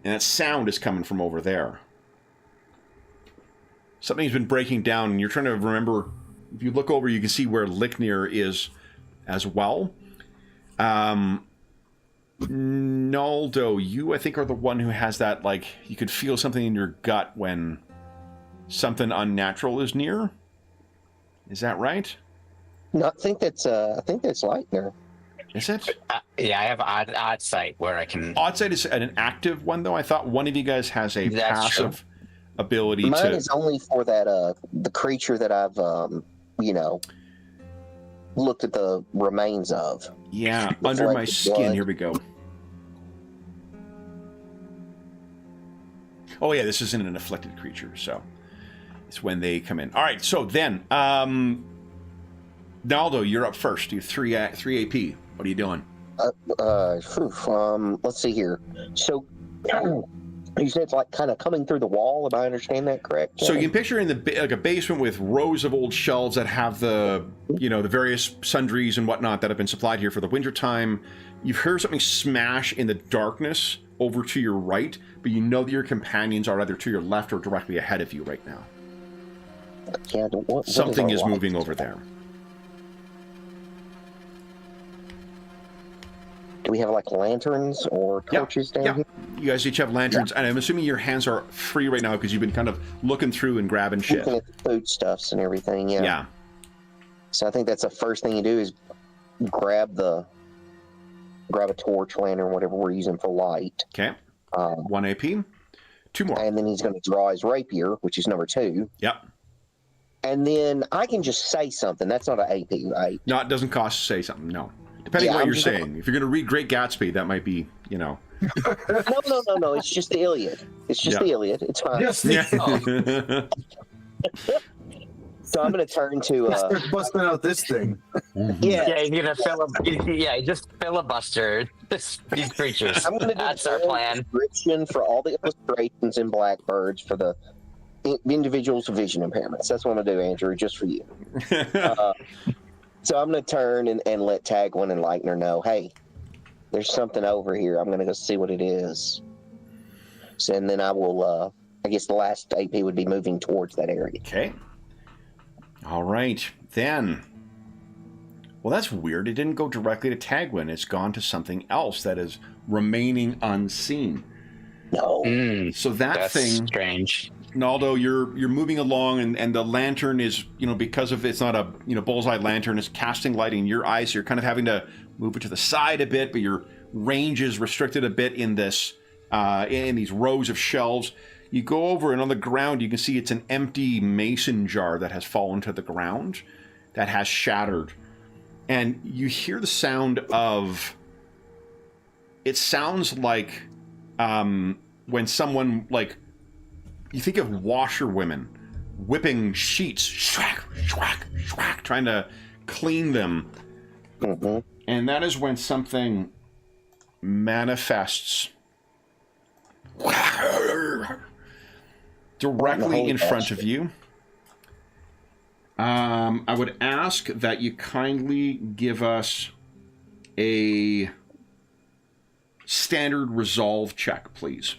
and that sound is coming from over there. Something's been breaking down, and you're trying to remember. If you look over, you can see where Licknir is as well. Naldo, you, I think, are the one who has that, like, you could feel something in your gut when something unnatural is near. Is that right? No, I think that's Lightner. Is it? Yeah, I have odd sight where I can... Odd sight is an active one, though. I thought one of you guys has a passive ability. Mine is only for that, the creature that I've, looked at the remains of. Yeah, under my skin. Blood. Here we go. Oh, yeah, this isn't an afflicted creature, so it's when they come in. All right, so then, Naldo, you're up first. You have 3 AP. What are you doing? Let's see here. So, you said it's like kind of coming through the wall. Am I understand that correct? So you can picture in like a basement with rows of old shelves that have the various sundries and whatnot that have been supplied here for the wintertime. You've heard something smash in the darkness over to your right, but you know that your companions are either to your left or directly ahead of you right now. Yeah, something is moving over there. Do we have like lanterns or torches down here? You guys each have lanterns, and I'm assuming your hands are free right now because you've been kind of looking through and grabbing shit. Looking at the foodstuffs and everything, Yeah. So I think that's the first thing you do is grab a torch, lantern, whatever we're using for light. Okay. 1 AP. 2 more. And then he's going to draw his rapier, which is number 2. Yep. And then I can just say something. That's not an AP, right? No, it doesn't cost to say something, no. Depending on what you're saying. If you're going to read Great Gatsby, that might be, No. It's just the Iliad. It's just the Iliad. It's fine. Yes. So I'm going to turn to... Start busting out this thing. Yeah. Yeah, you're going to just filibuster these creatures. I'm going to do That's our plan. Description for all the illustrations in Blackbirds for the individuals with vision impairments. That's what I'm going to do, Andrew, just for you. So I'm going to turn and let Tagwin and Lightner know, hey, there's something over here. I'm going to go see what it is. So, and then I will, I guess the last AP would be moving towards that area. Okay. All right. Then. Well, that's weird. It didn't go directly to Tagwin. It's gone to something else that is remaining unseen. No. So that's thing... strange. Naldo, you're moving along, and the lantern is, because of it's not a bullseye lantern, it's casting light in your eyes. So you're kind of having to move it to the side a bit, but your range is restricted a bit in this in these rows of shelves. You go over, and on the ground you can see it's an empty mason jar that has fallen to the ground, that has shattered, and you hear the sound of. It sounds like when someone like. You think of washerwomen whipping sheets, shwack, shwack, shwack, trying to clean them. Mm-hmm. And that is when something manifests directly in front of you. I would ask that you kindly give us a standard resolve check, please.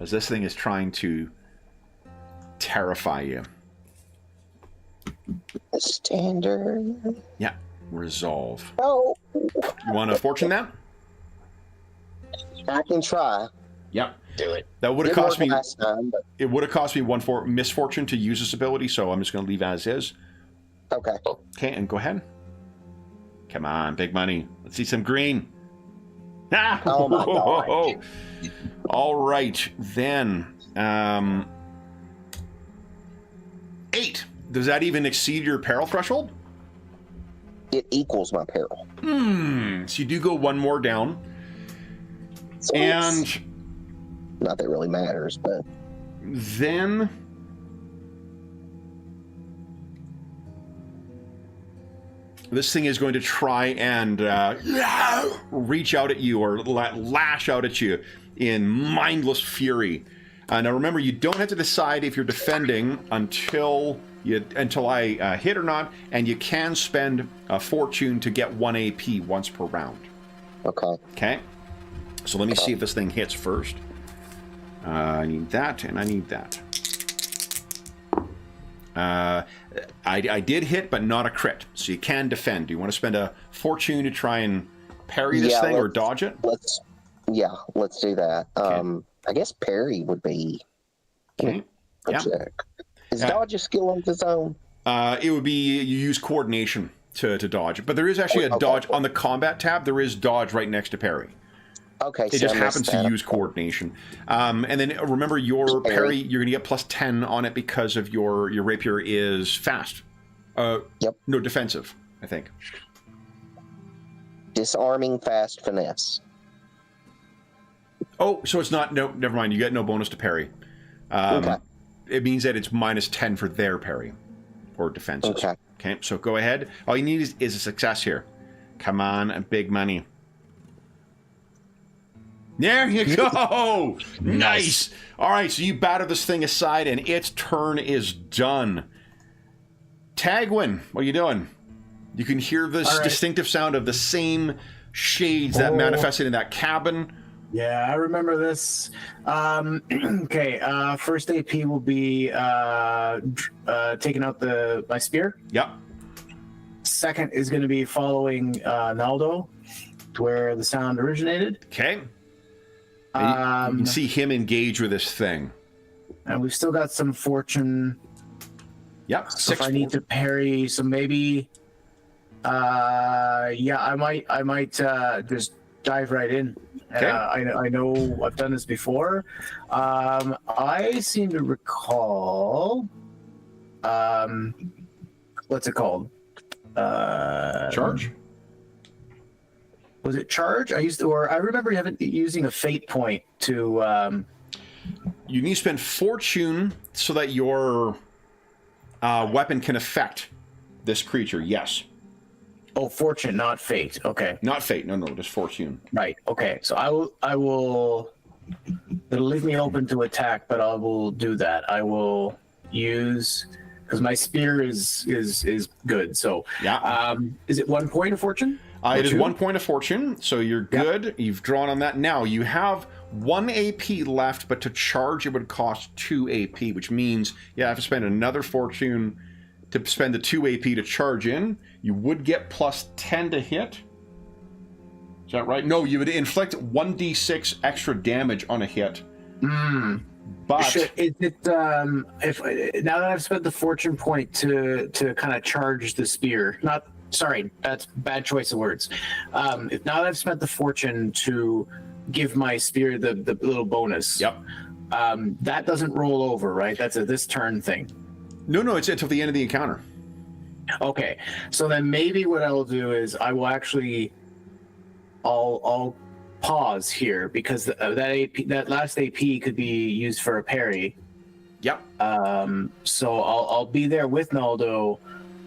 As this thing is trying to terrify you. Standard. Yeah, resolve. Oh. You want to fortune that? I can try. Yep. Do it. That would have cost me. Last time, but... It would have cost me one for misfortune to use this ability, so I'm just going to leave as is. Okay. Okay, and go ahead. Come on, big money. Let's see some green. Ah! Oh my God. All right, then. 8. Does that even exceed your peril threshold? It equals my peril. So you do go one more down. So And not that it really matters, but then this thing is going to try and reach out at you or lash out at you in mindless fury. Now remember, you don't have to decide if you're defending until I hit or not, and you can spend a fortune to get 1 AP once per round. okay. Okay? So let me see if this thing hits first. I need that, and I need that. I did hit, but not a crit, so you can defend. Do you want to spend a fortune to try and parry this thing or dodge it? Let's do that. Okay. I guess parry would be Okay. a Yeah. check. Is dodge a skill on its own? It would be you use coordination to dodge, but there is actually a dodge on the combat tab. There is dodge right next to parry. Okay, It just happens to use coordination. And then remember, your parry, you're going to get plus 10 on it because of your rapier is fast. Yep. No, defensive, I think. Disarming fast finesse. Oh, so it's not, no, never mind. You get no bonus to parry. Okay. It means that it's minus 10 for their parry or defenses. Okay, so go ahead. All you need is a success here. Come on, big money. There you go! Nice! All right, so you batter this thing aside, and its turn is done. Tagwin, what are you doing? You can hear this distinctive sound of the same shades that manifested in that cabin. Yeah, I remember this. Okay, first AP will be taking out my spear. Yep. Second is going to be following Naldo to where the sound originated. Okay. You can see him engage with this thing. And we've still got some fortune. Yep. So if I need to parry, so maybe, I might just dive right in. Okay. I know I've done this before. I seem to recall, what's it called? Charge? Was it charge? I remember using a fate point to. You need to spend fortune so that your weapon can affect this creature. Yes. Oh, fortune, not fate. Okay. Not fate. No, just fortune. Right. Okay. So I will. It'll leave me open to attack, but I will do that. I will use because my spear is good. So yeah. Is it 1 point of fortune? It is 1 point of fortune, so you're good. Yep. You've drawn on that. Now you have 1 AP left, but to charge it would cost 2 AP, which means you have to spend another fortune to spend the 2 AP to charge in. You would get plus 10 to hit. Is that right? No, you would inflict 1d6 extra damage on a hit. But if now that I've spent the fortune point to kind of charge the spear, sorry, that's bad choice of words. If now that I've spent the fortune to give my spear the little bonus, yep, that doesn't roll over, right? That's a this turn thing. No, it's until the end of the encounter. Okay, so then maybe what I will do is I will actually, I'll pause here because that last AP could be used for a parry. Yep. So I'll be there with Naldo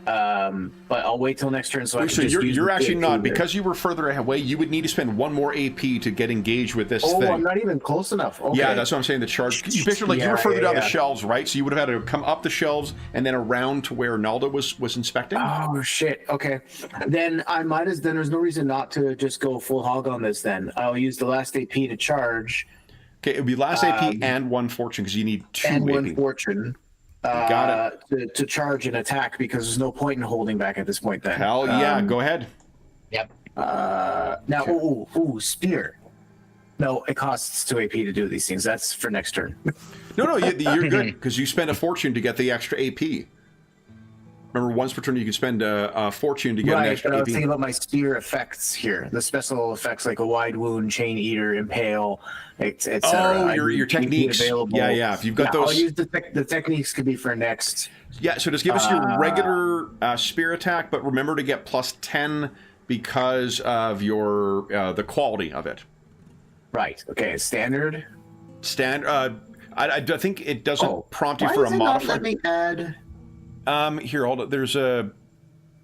But I'll wait till next turn. So you're actually not, because you were further away. You would need to spend one more AP to get engaged with this thing. Oh, I'm not even close enough. Okay. Yeah, that's what I'm saying. The charge. You picture you were further down the shelves, right? So you would have had to come up the shelves and then around to where Naldo was inspecting. Oh shit. Okay. Then then there's no reason not to just go full hog on this. Then I'll use the last AP to charge. Okay, it would be last AP and 1 fortune because you need 2 and AP. 1 fortune. Got it. To charge and attack because there's no point in holding back at this point. Then. Hell yeah, go ahead. Yep. Now, spear. No, it costs 2 AP to do these things. That's for next turn. No, you're good because you spend a fortune to get the extra AP. Remember, once per turn you can spend a fortune to get an extra but I AP. was thinking about my spear effects here. The special effects like a wide wound, chain eater, impale, etc. Oh, your techniques. Yeah. If you've got those. I'll use the techniques could be for next. Yeah, so just give us your regular spear attack, but remember to get plus 10 because of your the quality of it. Right. Okay. Standard. I think it doesn't prompt you for a modifier. Let me add. Here, hold on. There's a.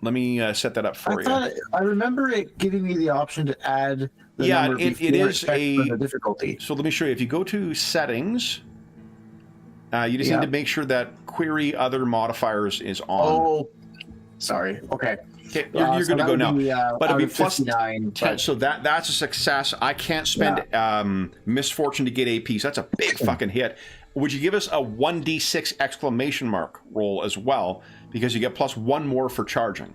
Let me set that up for you. I remember it giving me the option to add. It is a difficulty. So let me show you. If you go to settings, you just need to make sure that query other modifiers is on. Oh, sorry. Okay. Okay, you're good to go now. But it'll be plus 10, so that's a success. I can't spend misfortune to get AP, so that's a big fucking hit. Would you give us a 1d6 exclamation mark roll as well, because you get plus 1 more for charging?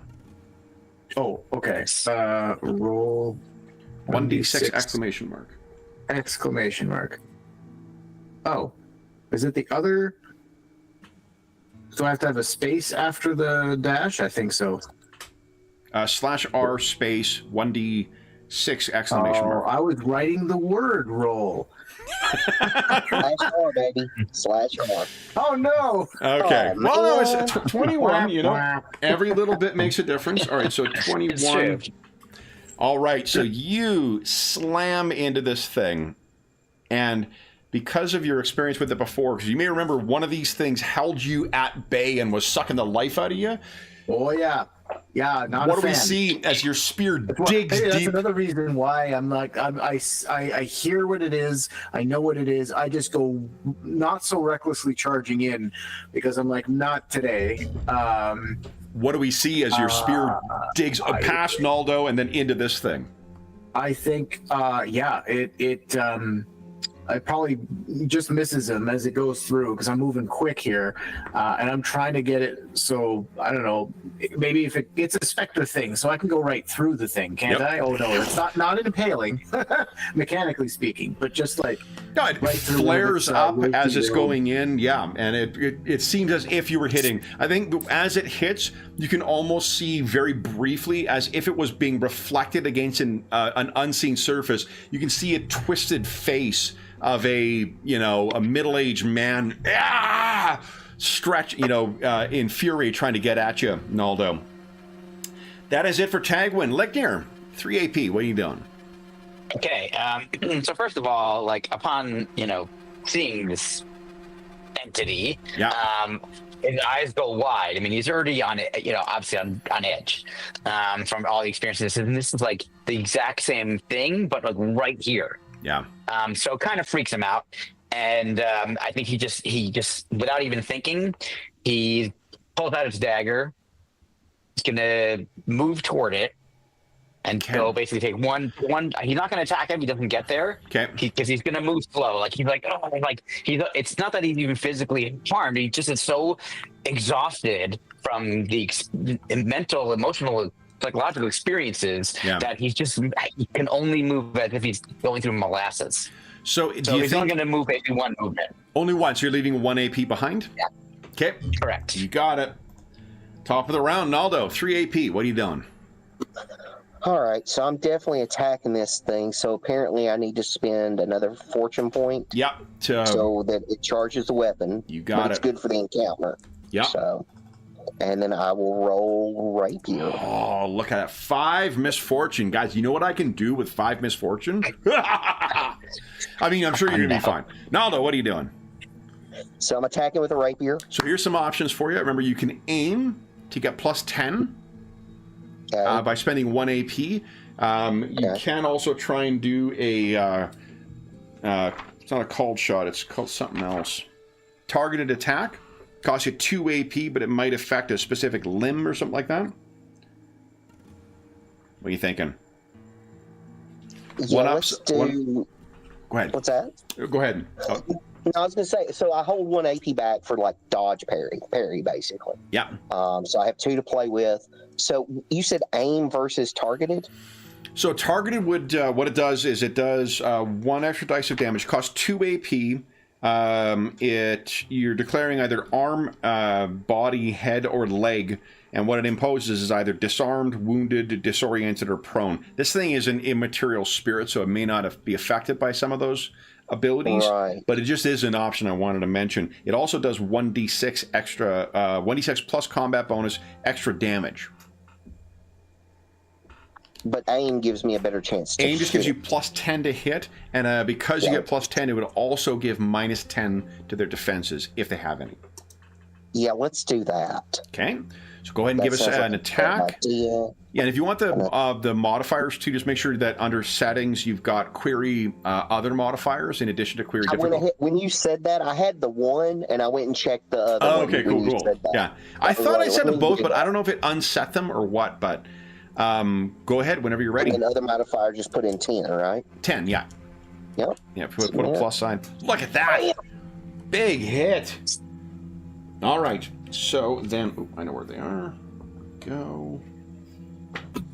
Oh, okay. Roll 1d6 exclamation mark. Exclamation mark. Oh, is it the other? Do I have to have a space after the dash? I think so. /R space 1d6 exclamation mark. I was writing the word roll. /R, baby. /R. Oh no. Okay. Well, no, it's 21. You know, every little bit makes a difference. All right, so 21. All right, so you slam into this thing, and because of your experience with it before, because you may remember one of these things held you at bay and was sucking the life out of you. Oh yeah. Yeah, not what a do we fan. see as your spear digs that's deep? Another reason why I'm like I hear what it is, I know what it is. I just go not so recklessly charging in because I'm like, not today. What do we see as your spear digs past Naldo and then into this thing? I think it probably just misses him as it goes through because I'm moving quick here, and I'm trying to get it. So I don't know. Maybe if it's a specter thing, so I can go right through the thing, can't I? Oh no, it's not an impaling, mechanically speaking, but just like it right flares up as it's going in. Yeah, and it seems as if you were hitting. I think as it hits, you can almost see very briefly as if it was being reflected against an unseen surface. You can see a twisted face of a middle-aged man stretch, in fury trying to get at you, Naldo. That is it for Tagwin. Lickner, 3 AP, what are you doing? Okay, so first of all, like upon, seeing this entity, his eyes go wide. I mean, he's already on it, obviously on edge from all the experiences. And this is like the exact same thing, but like right here. Yeah. So it kind of freaks him out. And I think he just, without even thinking, he pulls out his dagger. He's going to move toward it and go basically take one. He's not going to attack him. He doesn't get there. Okay. Because he's going to move slow. Like he's like, it's not that he's even physically harmed. He just is so exhausted from the mental, emotional, psychological experiences that he can only move as if he's going through molasses. So he's only going to move maybe one movement. Only one. So you're leaving 1 AP behind? Yeah. Okay. Correct. You got it. Top of the round, Naldo, 3 AP. What are you doing? All right, so I'm definitely attacking this thing. So apparently I need to spend another fortune point. Yep. So that it charges the weapon. You got it. It's good for the encounter. Yep. So, and then I will roll rapier. Oh, look at that. 5 misfortune. Guys, you know what I can do with 5 misfortune? I mean, I'm sure you're going to be fine. Naldo, what are you doing? So I'm attacking with a rapier. So here's some options for you. Remember, you can aim to get plus 10 Okay. by spending 1 AP. You can also try and do a... it's not a called shot, it's called something else. Targeted attack. Costs you 2 AP, but it might affect a specific limb or something like that. What are you thinking? Yeah, let's do... Go ahead. What's that? Go ahead. Oh. No, I was going to say, so I hold 1 AP back for like dodge parry basically. Yeah. So I have 2 to play with. So you said aim versus targeted? So targeted would, what it does is it does 1 extra dice of damage, costs 2 AP. You're declaring either arm, body, head, or leg, and what it imposes is either disarmed, wounded, disoriented, or prone. This thing is an immaterial spirit, so it may not be affected by some of those abilities, right, but it just is an option I wanted to mention. It also does 1d6 extra, 1d6 plus combat bonus, extra damage. But aim gives me a better chance to Aim just gives you hit. plus 10 to hit, and because you get plus 10, it would also give minus 10 to their defenses, if they have any. Yeah, let's do that. Okay, so go ahead and give us an attack. Yeah, and if you want the modifiers too, just make sure that under settings you've got query other modifiers in addition to query difficulty. When you said that, I had the 1, and I went and checked the other one. Okay, cool. Yeah, I thought I said them both, but I don't know if it unset them or what, but... go ahead whenever you're ready. And another modifier, just put in 10, right? 10, yeah. Yep. Yeah, put a plus sign. Look at that! Big hit! All right, so then... Oh, I know where they are. Go.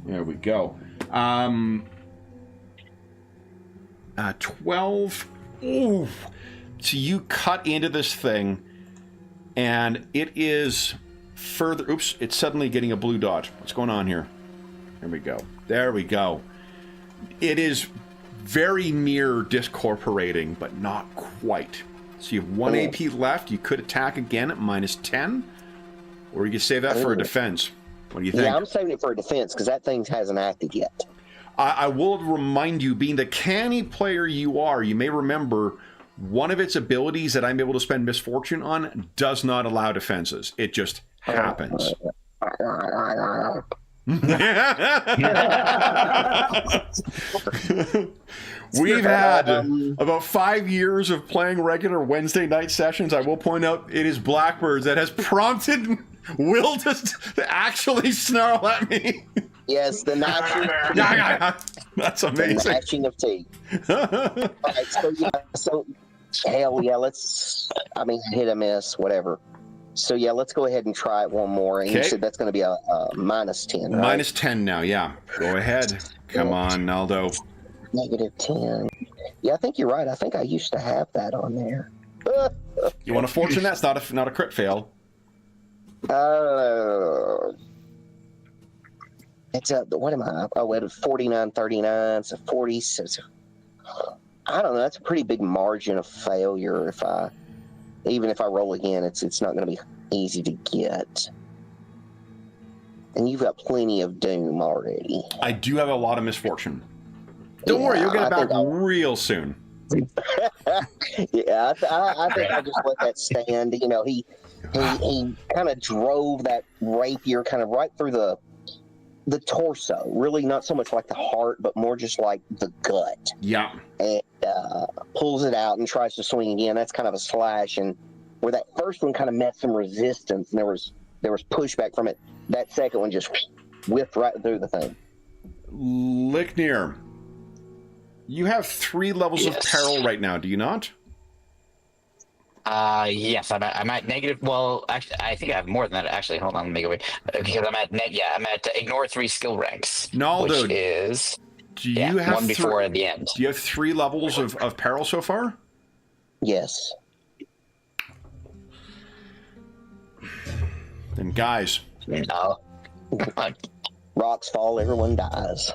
There we go. 12. Ooh! So you cut into this thing, and it is further... Oops, it's suddenly getting a blue dot. What's going on here? There we go. There we go. It is very near discorporating, but not quite. So you have 1 AP left. You could attack again at minus 10, or you could save that for a defense. What do you think? Yeah, I'm saving it for a defense, because that thing hasn't acted yet. I will remind you, being the canny player you are, you may remember one of its abilities that I'm able to spend misfortune on does not allow defenses. It just happens. We've had about 5 years of playing regular Wednesday night sessions. I will point out it is Blackbirds that has prompted Will to actually snarl at me. Yes, the gnashing. That's amazing. The gnashing of teeth. All right, so hell yeah, hit or miss, whatever. So yeah, let's go ahead and try it one more. And you said that's going to be a minus 10, right? Minus 10 now, yeah. Go ahead. Come on, Naldo. Negative 10. Yeah, I think you're right. I think I used to have that on there. You want to fortune that? It's not a crit fail. It's what am I? Oh, it was 49, 39, so 40. So I don't know. That's a pretty big margin of failure. Even if I roll again, it's not going to be easy to get. And you've got plenty of doom already. I do have a lot of misfortune. Don't worry, you'll get it back real soon. Yeah, I think I'll just let that stand. You know, he kind of drove that rapier kind of right through the torso. Really, not so much like the heart, but more just like the gut. Yeah. And pulls it out and tries to swing again. That's kind of a slash, and where that first one kind of met some resistance, and there was pushback from it. That second one just whipped right through the thing. Licknir, you have 3 levels of peril right now, do you not? Yes, I'm at negative. Well, actually, I think I have more than that. Actually, hold on, let me go away. Because I'm at I'm at ignore 3 skill ranks. No, which dude. is do you have one before at the end. Do you have 3 levels of peril so far? Yes. Then guys. No. Rocks fall, everyone dies.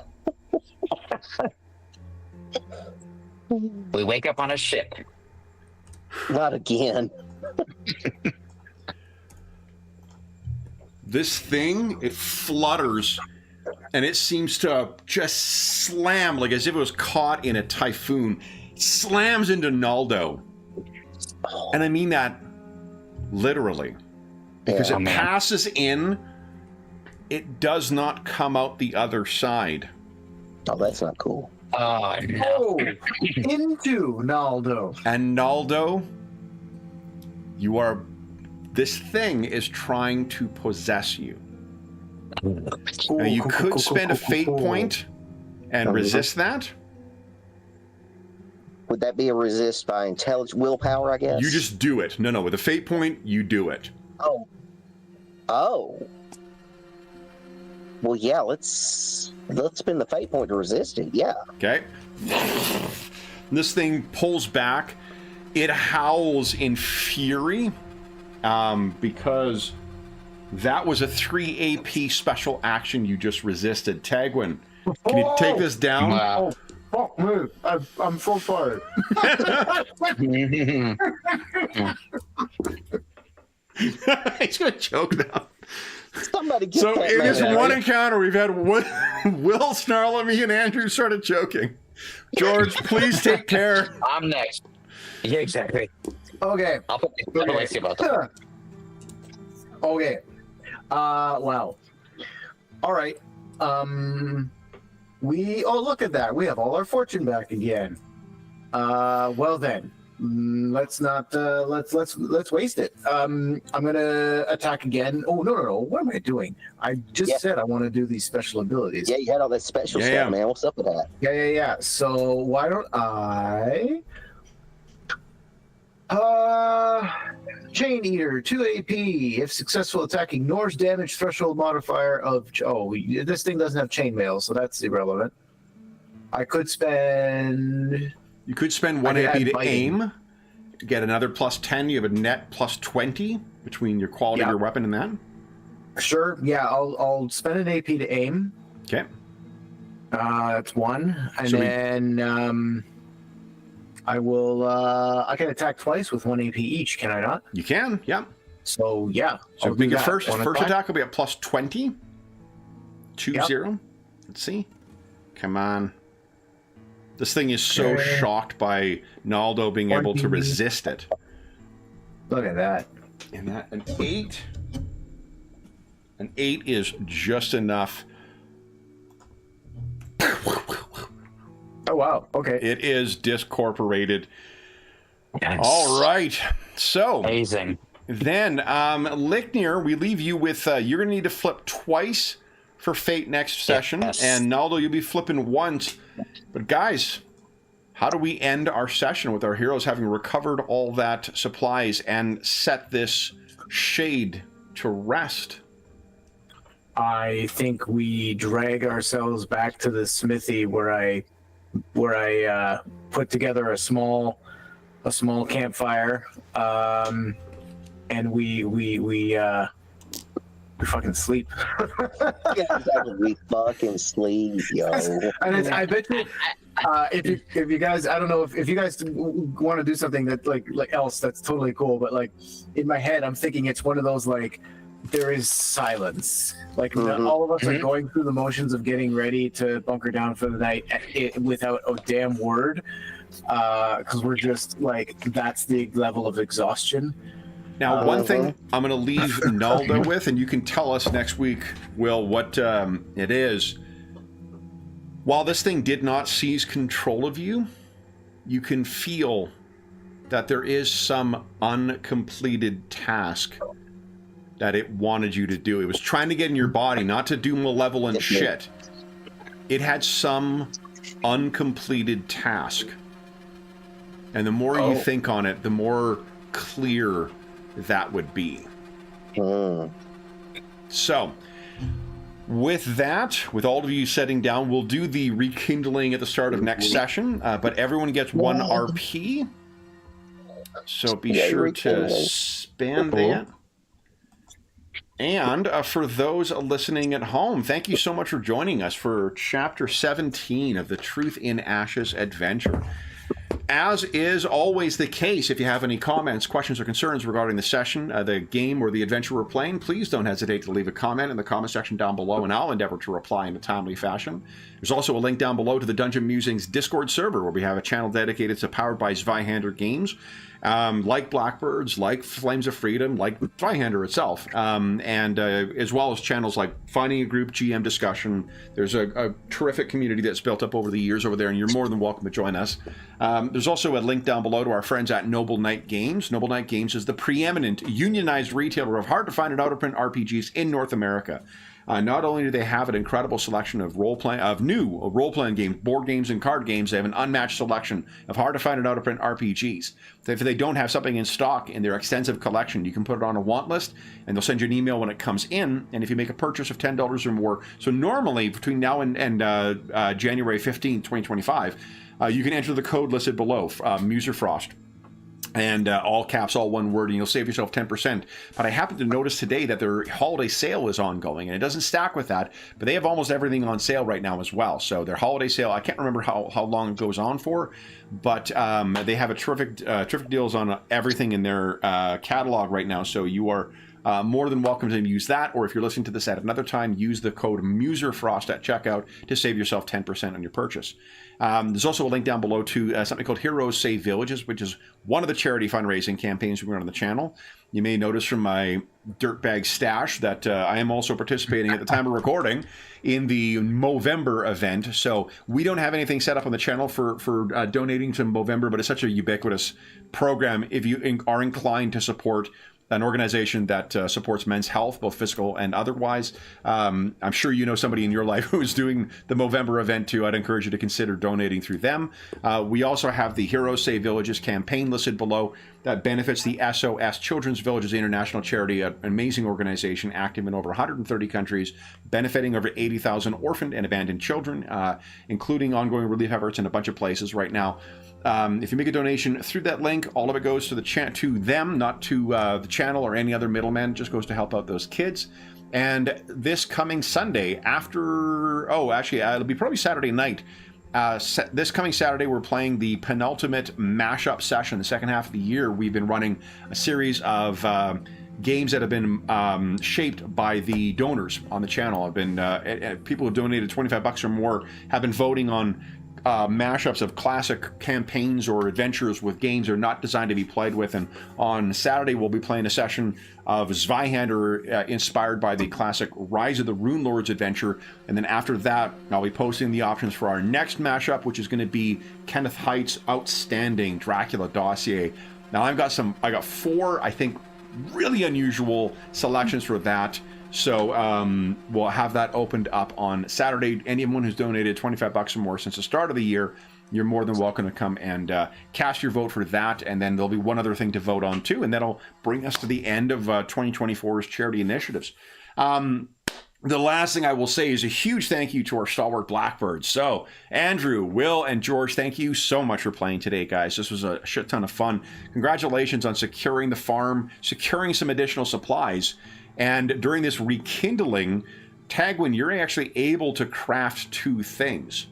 We wake up on a ship. Not again. This thing, it flutters, and it seems to just slam, like as if it was caught in a typhoon. It slams into Naldo. And I mean that literally. Because it passes in it does not come out the other side. Oh, that's not cool. Oh, no. Into Naldo. And Naldo, this thing is trying to possess you. Now, you could spend a fate point and resist that. Would that be a resist by intelligence, willpower, I guess? You just do it. No, with a fate point, you do it. Oh. Well, yeah, let's spend the fate point to resist it, yeah. Okay. This thing pulls back. It howls in fury because that was a 3 AP special action you just resisted. Tagwin, can you take this down? Wow. Oh, fuck me. I'm so sorry. He's going to choke now. Somebody get So that in man this out. one encounter, we've had Will snarl at me and Andrew started choking. George, please take care. I'm next. Yeah, exactly. Okay. I'll put see about that. Okay. Wow. All right. Look at that. We have all our fortune back again. Well then, let's not let's waste it. I'm gonna attack again. Oh no! What am I doing? I just said I want to do these special abilities. Yeah, you had all that special stuff, man. What's up with that? Yeah. So why don't I? Chain Eater, 2 AP. If successful attack, ignores damage threshold modifier of. Oh, this thing doesn't have chainmail, so that's irrelevant. I could spend. You could spend 1 AP to biting. aim, get another plus 10. You have a net plus 20 between your quality of your weapon and that. Sure. Yeah, I'll spend an AP to aim. Okay. That's 1, and So then I will. I can attack twice with 1 AP each. Can I not? You can, yeah. So yeah. So I'll I think do your that. first One attack will be at plus 20. 2-0. Let's see. Come on. This thing is so shocked by Naldo being able to resist it. Look at that. And that an 8. An 8 is just enough. Oh wow. Okay. It is discorporated. Yes. All right. So Amazing. then, Licknir, we leave you with you're going to need to flip twice for fate next session, and Naldo, you'll be flipping once. But guys, how do we end our session with our heroes having recovered all that supplies and set this shade to rest? I think we drag ourselves back to the smithy where I put together a small campfire, and we fucking sleep. Yeah, exactly. We fucking sleep, yo. And I bet you, if you guys, I don't know if you guys want to do something that like else, that's totally cool. But like in my head, I'm thinking it's one of those like there is silence. Like all of us are going through the motions of getting ready to bunker down for the night without a damn word, because we're just like that's the level of exhaustion. Now, one thing I'm going to leave Naldo with, and you can tell us next week, Will, what it is. While this thing did not seize control of you, you can feel that there is some uncompleted task that it wanted you to do. It was trying to get in your body, not to do malevolent shit. It had some uncompleted task. And the more you think on it, the more clear that would be. So, with that, with all of you sitting down, we'll do the rekindling at the start of next session, but everyone gets 1 RP. So be sure to spend that. And for those listening at home, thank you so much for joining us for Chapter 17 of the Truth in Ashes adventure. As is always the case, if you have any comments, questions, or concerns regarding the session, the game, or the adventure we're playing, please don't hesitate to leave a comment in the comment section down below, and I'll endeavor to reply in a timely fashion. There's also a link down below to the Dungeon Musings Discord server, where we have a channel dedicated to Powered by Zweihander Games, like Blackbirds, like Flames of Freedom, like Zweihander itself, and as well as channels like Finding a Group, GM Discussion. There's a terrific community that's built up over the years over there, and you're more than welcome to join us. There's also a link down below to our friends at Noble Knight Games. Noble Knight Games is the preeminent unionized retailer of hard-to-find and out-of-print RPGs in North America. Not only do they have an incredible selection of new role-playing games, board games, and card games, they have an unmatched selection of hard-to-find and out-of-print RPGs. So if they don't have something in stock in their extensive collection, you can put it on a want list, and they'll send you an email when it comes in. And if you make a purchase of $10 or more, so normally between now and January 15, 2025, you can enter the code listed below, Muserfrost. And all caps, all one word, and you'll save yourself 10%. But I happened to notice today that their holiday sale is ongoing, and it doesn't stack with that, but they have almost everything on sale right now as well. So their holiday sale, I can't remember how long it goes on for, but they have a terrific deals on everything in their catalog right now. So you are more than welcome to use that, or if you're listening to this at another time, use the code Muserfrost at checkout to save yourself 10% on your purchase. There's also a link down below to something called Heroes Save Villages, which is one of the charity fundraising campaigns we run on the channel. You may notice from my dirtbag stash that I am also participating at the time of recording in the Movember event. So we don't have anything set up on the channel for donating to Movember, but it's such a ubiquitous program. If you are inclined to support an organization that supports men's health, both physical and otherwise. I'm sure you know somebody in your life who's doing the Movember event too. I'd encourage you to consider donating through them. We also have the Heroes Save Villages campaign listed below that benefits the SOS Children's Villages International Charity, an amazing organization active in over 130 countries, benefiting over 80,000 orphaned and abandoned children, including ongoing relief efforts in a bunch of places right now. If you make a donation through that link, all of it goes to to them, not to the channel or any other middleman. It just goes to help out those kids. And this coming Sunday, it'll be probably Saturday night. This coming Saturday, we're playing the penultimate mashup session, the second half of the year. We've been running a series of games that have been shaped by the donors on the channel. Have been people who donated $25 or more have been voting on mashups of classic campaigns or adventures with games that are not designed to be played with. And on Saturday, we'll be playing a session of Zweihander inspired by the classic Rise of the Rune Lords adventure. And then after that, I'll be posting the options for our next mashup, which is going to be Kenneth Height's outstanding Dracula dossier. Now I got 4, I think, really unusual selections for that. So we'll have that opened up on Saturday. Anyone who's donated $25 or more since the start of the year, you're more than welcome to come and cast your vote for that. And then there'll be one other thing to vote on too, and that'll bring us to the end of 2024's charity initiatives. The last thing I will say is a huge thank you to our stalwart Blackbirds. So, Andrew, Will, and George, thank you so much for playing today, guys. This was a shit ton of fun. Congratulations on securing the farm, securing some additional supplies. And during this rekindling, Tagwin, you're actually able to craft 2 things.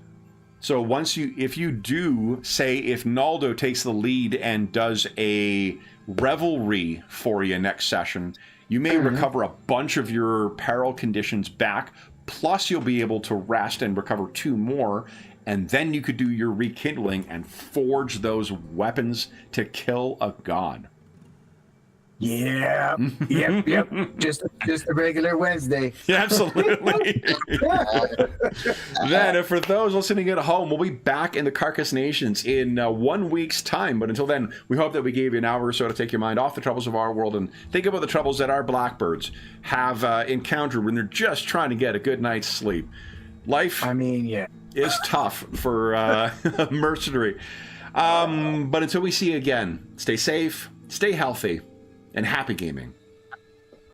So if you do, say, if Naldo takes the lead and does a revelry for you next session, you may recover a bunch of your peril conditions back, plus you'll be able to rest and recover 2 more, and then you could do your rekindling and forge those weapons to kill a god. Yeah. Yep. Just a regular Wednesday. Yeah, absolutely. Then, for those listening at home, we'll be back in the Carcass Nations in 1 week's time. But until then, we hope that we gave you an hour or so to take your mind off the troubles of our world and think about the troubles that our Blackbirds have encountered when they're just trying to get a good night's sleep. Life, is tough for a mercenary. But until we see you again, stay safe, stay healthy, and happy gaming.